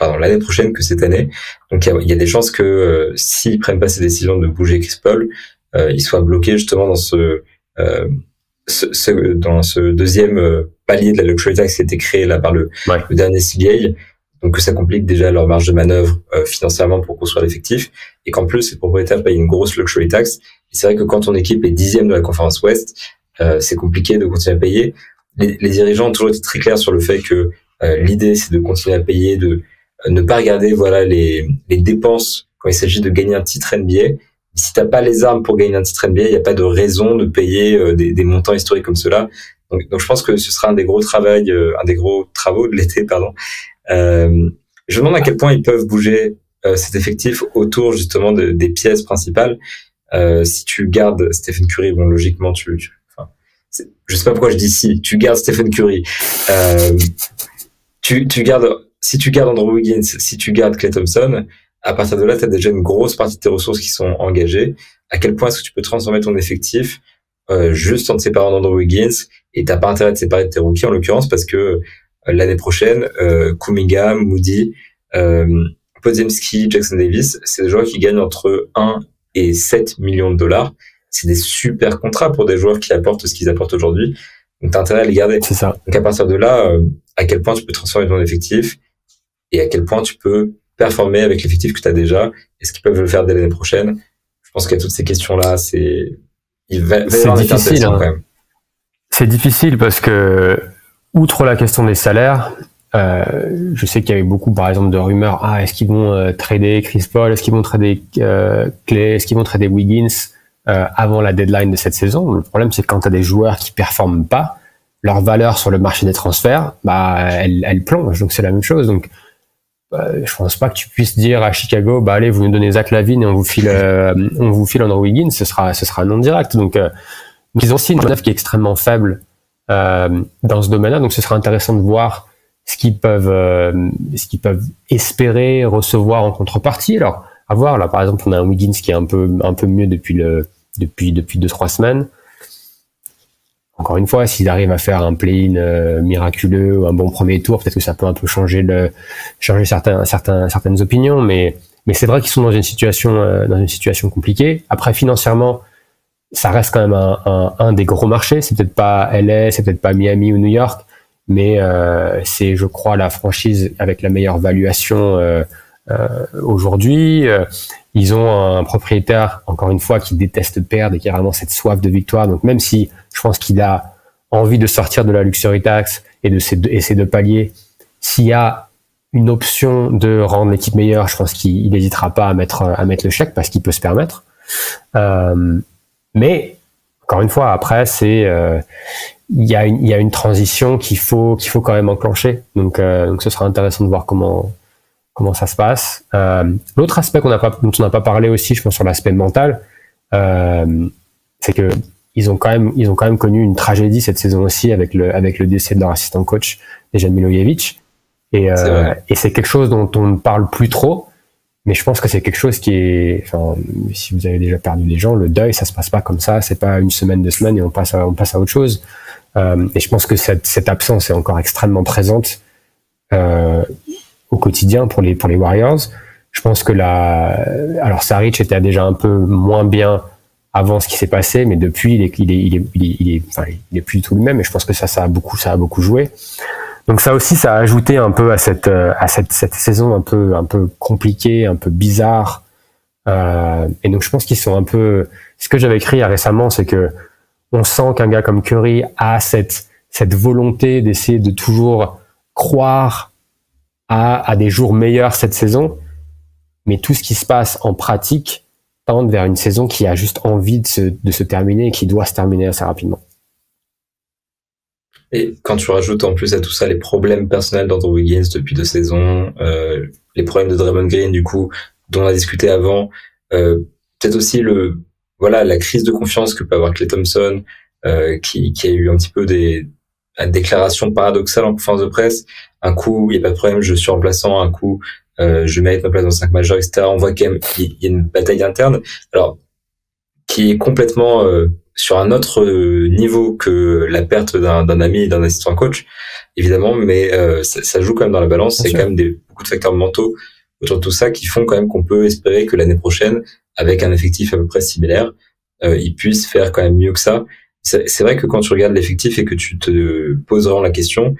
l'année prochaine que cette année. Donc il y a des chances que s'ils prennent pas ces décisions de bouger Chris Paul, ils soient bloqués justement dans ce deuxième palier de la luxury tax qui a été créé là par le dernier CBA. Donc que ça complique déjà leur marge de manœuvre financièrement pour construire l'effectif, et qu'en plus les propriétaires payent une grosse luxury tax. Et c'est vrai que quand ton équipe est 10e de la conférence Ouest, c'est compliqué de continuer à payer. Les dirigeants ont toujours été très clairs sur le fait que l'idée c'est de continuer à payer, de ne pas regarder les dépenses quand il s'agit de gagner un titre NBA. Si t'as pas les armes pour gagner un titre NBA, il n'y a pas de raison de payer des montants historiques comme cela. Donc je pense que ce sera un des gros travaux de l'été, pardon. Je me demande à quel point ils peuvent bouger cet effectif autour justement des pièces principales. Si tu gardes Stephen Curry, bon logiquement je sais pas pourquoi je dis si tu gardes Stephen Curry, si tu gardes Andrew Wiggins, si tu gardes Klay Thompson, À partir de là, tu as déjà une grosse partie de tes ressources qui sont engagées. À quel point est-ce que tu peux transformer ton effectif juste en te séparant d'Andrew Wiggins, et t'as pas intérêt de te séparer de tes rookies en l'occurrence, parce que l'année prochaine, Kuminga, Moody, Podziemski, Jackson Davis, c'est des joueurs qui gagnent entre 1 et 7 millions de dollars. C'est des super contrats pour des joueurs qui apportent ce qu'ils apportent aujourd'hui. Donc t'as intérêt à les garder. C'est ça. Donc à partir de là, à quel point tu peux transformer ton effectif et à quel point tu peux performer avec l'effectif que tu as déjà. Est-ce qu'ils peuvent le faire dès l'année prochaine? Je pense qu'il y a toutes ces questions-là. Il va y avoir des difficile, hein. Quand même. C'est difficile parce que, outre la question des salaires, je sais qu'il y avait beaucoup, par exemple, de rumeurs. Ah, est-ce qu'ils vont trader Chris Paul? Est-ce qu'ils vont trader Clay? Est-ce qu'ils vont trader Wiggins avant la deadline de cette saison? Le problème, c'est que quand tu as des joueurs qui performent pas, leur valeur sur le marché des transferts, elle plonge. Donc c'est la même chose. Donc je pense pas que tu puisses dire à Chicago, allez, vous nous donnez Zach LaVine et on vous file Andrew Wiggins. Ce sera non direct. Donc ils ont aussi une manœuvre qui est extrêmement faible dans ce domaine-là. Donc ce sera intéressant de voir ce qu'ils peuvent espérer recevoir en contrepartie. Alors à voir. Là, par exemple, on a un Wiggins qui est un peu mieux depuis 2-3 semaines. Encore une fois, s'ils arrivent à faire un play-in miraculeux ou un bon premier tour, peut-être que ça peut un peu changer certaines opinions, mais c'est vrai qu'ils sont dans une situation compliquée. Après, financièrement, ça reste quand même un des gros marchés. C'est peut-être pas LA, c'est peut-être pas Miami ou New York, mais c'est, je crois, la franchise avec la meilleure valuation aujourd'hui. Ils ont un propriétaire, encore une fois, qui déteste perdre et qui a vraiment cette soif de victoire. Donc même si je pense qu'il a envie de sortir de la luxury tax et de ces deux paliers, s'il y a une option de rendre l'équipe meilleure, je pense qu'il n'hésitera pas à mettre le chèque parce qu'il peut se permettre. Mais encore une fois, après, il y a une transition qu'il faut quand même enclencher. Donc ce sera intéressant de voir comment ça se passe. L'autre aspect dont on n'a pas parlé aussi, je pense, sur l'aspect mental, c'est que ils ont quand même connu une tragédie cette saison aussi avec le décès de leur assistant coach, Dejan Milojevic. Et c'est quelque chose dont on ne parle plus trop, mais je pense que c'est quelque chose qui est, enfin, si vous avez déjà perdu des gens, le deuil, ça se passe pas comme ça, c'est pas une semaine, 2 semaines et on passe à autre chose. Et je pense que cette absence est encore extrêmement présente, au quotidien pour les Warriors. Je pense que alors Saric était déjà un peu moins bien avant ce qui s'est passé, mais depuis il est plus du tout le même, et je pense que ça a beaucoup joué. Donc ça aussi, ça a ajouté un peu à cette saison un peu compliquée, un peu bizarre. Et donc je pense qu'ils sont un peu, ce que j'avais écrit récemment, c'est que on sent qu'un gars comme Curry a cette volonté d'essayer de toujours croire à des jours meilleurs cette saison, mais tout ce qui se passe en pratique tend vers une saison qui a juste envie de se terminer et qui doit se terminer assez rapidement. Et quand tu rajoutes en plus à tout ça les problèmes personnels d'Andrew Wiggins depuis 2 saisons, les problèmes de Draymond Green, du coup, dont on a discuté avant, peut-être aussi la crise de confiance que peut avoir Klay Thompson, qui a eu un petit peu des déclarations paradoxales en conférence de presse. Un coup, il n'y a pas de problème, je suis remplaçant. Un coup, je mérite ma place dans 5 majeurs, etc. On voit quand même qu'il y a une bataille interne, alors qui est complètement sur un autre niveau que la perte d'un ami et d'un assistant coach, évidemment, mais ça joue quand même dans la balance. C'est quand même beaucoup de facteurs mentaux autour de tout ça qui font quand même qu'on peut espérer que l'année prochaine, avec un effectif à peu près similaire, ils puissent faire quand même mieux que ça. C'est vrai que quand tu regardes l'effectif et que tu te poses vraiment la question,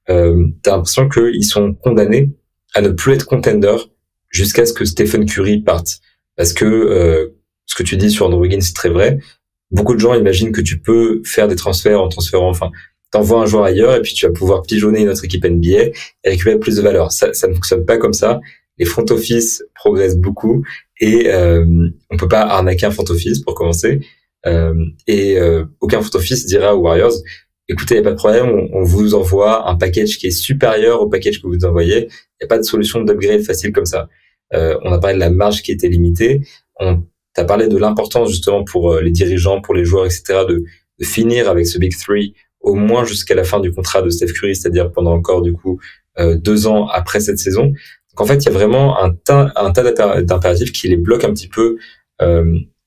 t'as l'impression qu'ils sont condamnés à ne plus être contenders jusqu'à ce que Stephen Curry parte. Parce que ce que tu dis sur Andrew Wiggins, c'est très vrai. Beaucoup de gens imaginent que tu peux faire des transferts en transférant, enfin, t'envoies un joueur ailleurs et puis tu vas pouvoir pigeonner une autre équipe NBA et récupérer plus de valeur. Ça ne fonctionne pas comme ça. Les front office progressent beaucoup et on peut pas arnaquer un front office pour commencer. Aucun front office dira aux Warriors, écoutez, il n'y a pas de problème, on vous envoie un package qui est supérieur au package que vous envoyez. Il n'y a pas de solution d'upgrade facile comme ça. On a parlé de la marge qui était limitée. T'as parlé de l'importance justement pour les dirigeants, pour les joueurs, etc. de finir avec ce Big Three au moins jusqu'à la fin du contrat de Steph Curry, c'est-à-dire pendant encore du coup 2 ans après cette saison. Donc en fait, il y a vraiment un tas d'impératifs qui les bloquent un petit peu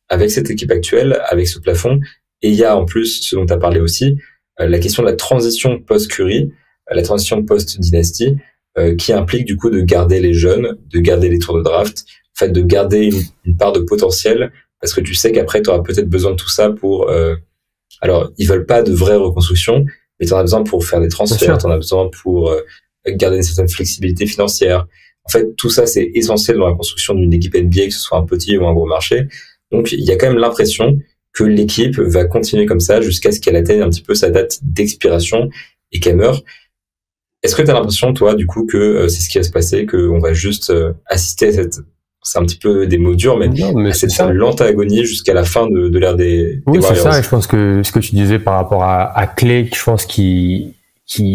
avec cette équipe actuelle, avec ce plafond. Et il y a en plus, ce dont tu as parlé aussi, la question de la transition post-Curry, la transition post-dynastie, qui implique du coup de garder les jeunes, de garder les tours de draft, en fait de garder une part de potentiel, parce que tu sais qu'après tu auras peut-être besoin de tout ça pour... alors, ils veulent pas de vraie reconstruction, mais tu en as besoin pour faire des transferts, tu en as besoin pour garder une certaine flexibilité financière. En fait, tout ça, c'est essentiel dans la construction d'une équipe NBA, que ce soit un petit ou un gros marché. Donc, il y a quand même l'impression que l'équipe va continuer comme ça jusqu'à ce qu'elle atteigne un petit peu sa date d'expiration et qu'elle meure. Est-ce que tu as l'impression, toi, du coup, que c'est ce qui va se passer, qu'on va juste assister à cette... C'est un petit peu des mots durs, mais à cette lente agonie jusqu'à la fin de l'ère des Warriors. Oui, c'est ça. Et je pense que ce que tu disais par rapport à Clay, je pense qui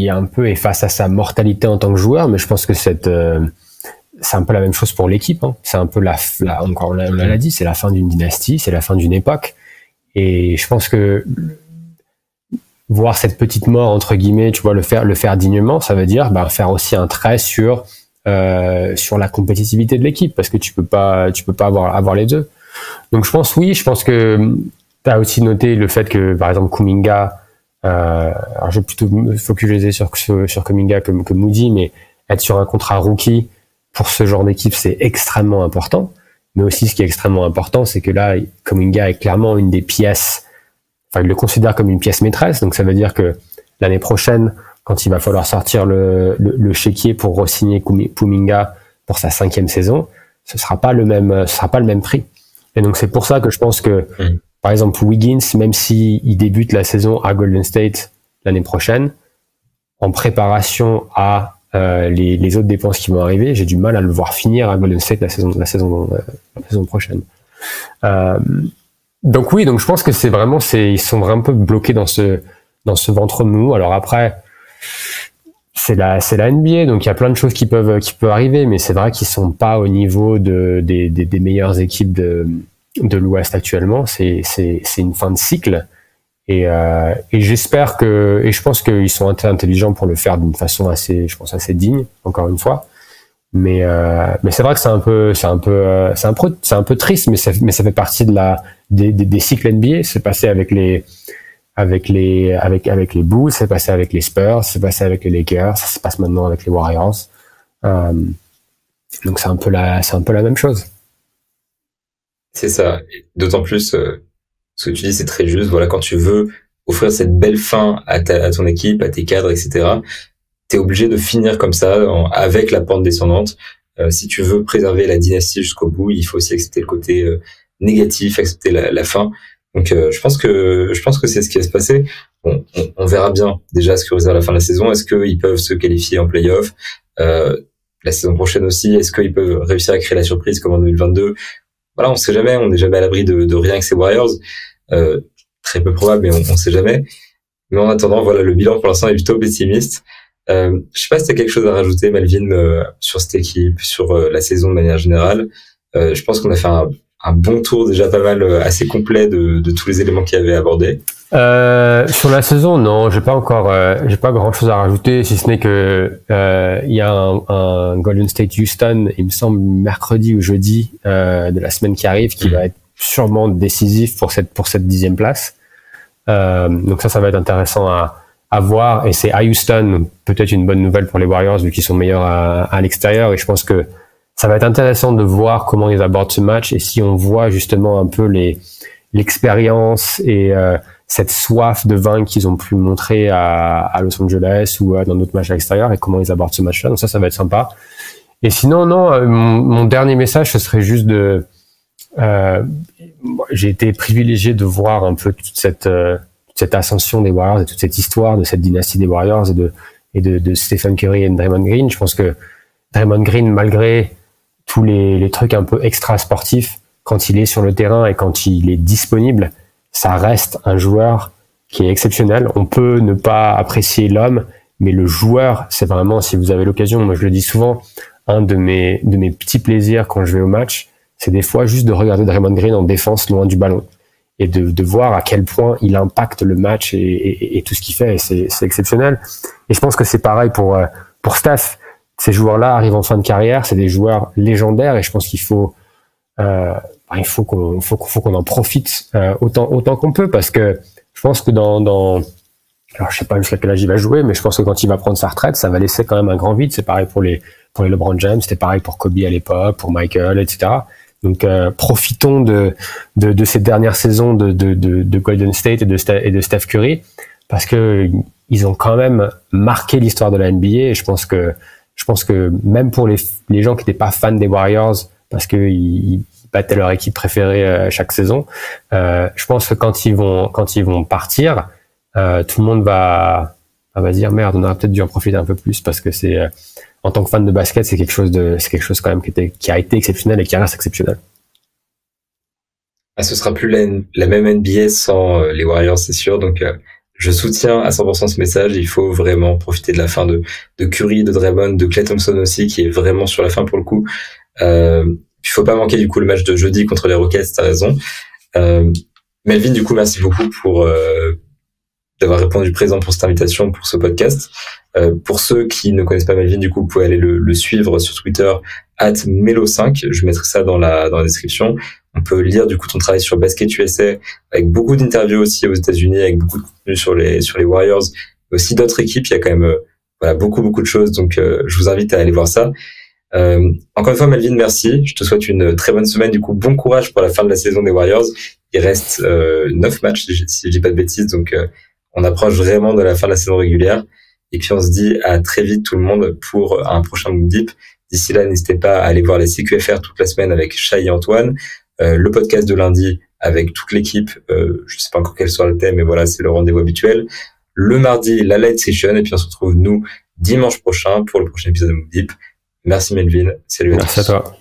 un peu est face à sa mortalité en tant que joueur, mais je pense que c'est un peu la même chose pour l'équipe. Hein. C'est un peu encore on l'a dit, c'est la fin d'une dynastie, c'est la fin d'une époque. Et je pense que voir cette petite mort entre guillemets, tu vois, le faire dignement, ça veut dire faire aussi un trait sur la compétitivité de l'équipe, parce que tu peux pas avoir les deux. Donc je pense que tu as aussi noté le fait que par exemple Kuminga, alors je vais plutôt me focaliser sur Kuminga que Moody, mais être sur un contrat rookie pour ce genre d'équipe, c'est extrêmement important. Mais aussi, ce qui est extrêmement important, c'est que là, Kuminga est clairement une des pièces, enfin, il le considère comme une pièce maîtresse, donc ça veut dire que l'année prochaine, quand il va falloir sortir le chéquier pour re-signer Kuminga pour sa 5e saison, ce sera pas le même prix. Et donc, c'est pour ça que je pense que, par exemple, Wiggins, même s'il débute la saison à Golden State l'année prochaine, en préparation à les autres dépenses qui vont arriver, j'ai du mal à le voir finir à Golden State la saison prochaine. Donc oui, donc je pense que ils sont vraiment un peu bloqués dans ce ventre mou. Alors après, c'est la NBA, donc il y a plein de choses qui peuvent arriver, mais c'est vrai qu'ils sont pas au niveau des meilleures équipes de l'Ouest actuellement. C'est une fin de cycle. Et j'espère et je pense qu'ils sont intelligents pour le faire d'une façon assez digne, encore une fois. Mais c'est vrai que c'est un peu triste, mais ça fait partie des cycles NBA. C'est passé avec les Bulls, c'est passé avec les Spurs, c'est passé avec les Lakers, ça se passe maintenant avec les Warriors. Donc c'est un peu la même chose. C'est ça. D'autant plus, ce que tu dis, c'est très juste. Voilà, quand tu veux offrir cette belle fin à ton équipe, à tes cadres, etc., t'es obligé de finir comme ça, avec la pente descendante. Si tu veux préserver la dynastie jusqu'au bout, il faut aussi accepter le côté négatif, accepter la fin. Donc, je pense que c'est ce qui va se passer. Bon, on verra bien déjà ce que réserve la fin de la saison. Est-ce qu'ils peuvent se qualifier en play-off la saison prochaine aussi? Est-ce qu'ils peuvent réussir à créer la surprise comme en 2022? Voilà, on sait jamais. On n'est jamais à l'abri de rien avec ces Warriors. Très peu probable, mais on sait jamais. Mais en attendant, voilà, le bilan pour l'instant est plutôt pessimiste. Je sais pas si tu as quelque chose à rajouter, Melvin, sur cette équipe, sur la saison de manière générale. Je pense qu'on a fait un bon tour déjà pas mal assez complet de tous les éléments qu'il y avait abordés. Sur la saison, non, j'ai pas grand chose à rajouter, si ce n'est que il y a un Golden State Houston, il me semble mercredi ou jeudi de la semaine qui arrive, qui va être sûrement décisif pour cette 10e place. Donc ça va être intéressant à voir, et c'est à Houston, peut-être une bonne nouvelle pour les Warriors vu qu'ils sont meilleurs à l'extérieur, et je pense que ça va être intéressant de voir comment ils abordent ce match, et si on voit justement un peu l'expérience et cette soif de vaincre qu'ils ont pu montrer à Los Angeles ou dans d'autres matchs à l'extérieur, et comment ils abordent ce match-là. Donc ça va être sympa. Et sinon, non, mon dernier message, ce serait juste j'ai été privilégié de voir un peu toute cette ascension des Warriors et toute cette histoire de cette dynastie des Warriors et de Stephen Curry et de Draymond Green. Je pense que Draymond Green, malgré tous les trucs un peu extra sportifs, quand il est sur le terrain et quand il est disponible, ça reste un joueur qui est exceptionnel. On peut ne pas apprécier l'homme, mais le joueur, c'est vraiment, si vous avez l'occasion, moi je le dis souvent, un de mes petits plaisirs quand je vais au match, c'est des fois juste de regarder Draymond Green en défense loin du ballon et de voir à quel point il impacte le match et tout ce qu'il fait, et c'est exceptionnel. Et je pense que c'est pareil pour Steph. ces joueurs-là arrivent en fin de carrière, c'est des joueurs légendaires et je pense qu'il faut qu'on en profite autant qu'on peut, parce que je pense que alors je sais pas jusqu'à quel âge il va jouer, mais je pense que quand il va prendre sa retraite, ça va laisser quand même un grand vide. C'est pareil pour les LeBron James, c'était pareil pour Kobe à l'époque, pour Michael, etc. Donc profitons de ces dernières saisons de Golden State et de Steph Curry, parce que ils ont quand même marqué l'histoire de la NBA. Et je pense que même pour les gens qui n'étaient pas fans des Warriors, parce que ils battaient leur équipe préférée chaque saison, je pense que quand ils vont partir, tout le monde va dire merde, on aurait peut-être dû en profiter un peu plus, parce que c'est en tant que fan de basket, c'est quelque chose quand même qui a été exceptionnel et qui reste exceptionnel. Ce sera plus la même NBA sans les Warriors, c'est sûr. Donc je soutiens à 100% ce message. Il faut vraiment profiter de la fin de Curry, de Draymond, de Klay Thompson aussi, qui est vraiment sur la fin pour le coup. Il faut pas manquer du coup le match de jeudi contre les Rockets, t'as raison. Melvin, du coup, merci beaucoup pour d'avoir répondu présent pour cette invitation, pour ce podcast. Pour ceux qui ne connaissent pas Melvin, du coup, vous pouvez aller le suivre sur Twitter @melo5. Je mettrai ça dans la description. On peut lire du coup ton travail sur Basket USA, avec beaucoup d'interviews aussi aux États-Unis, avec beaucoup de contenu sur les Warriors, mais aussi d'autres équipes. Il y a quand même beaucoup de choses. Donc je vous invite à aller voir ça. Encore une fois, Melvin, merci. Je te souhaite une très bonne semaine. Du coup, bon courage pour la fin de la saison des Warriors. Il reste 9 matchs, si je dis pas de bêtises. Donc on approche vraiment de la fin de la saison régulière. Et puis on se dit à très vite tout le monde pour un prochain Mook Deep. D'ici là, n'hésitez pas à aller voir les CQFR toute la semaine avec Shai et Antoine, le podcast de lundi avec toute l'équipe. Je sais pas encore quel sera le thème, mais voilà, c'est le rendez-vous habituel. Le mardi, la light session, et puis on se retrouve nous dimanche prochain pour le prochain épisode de Mook Deep. Merci Melvin, salut à tous. Merci à toi.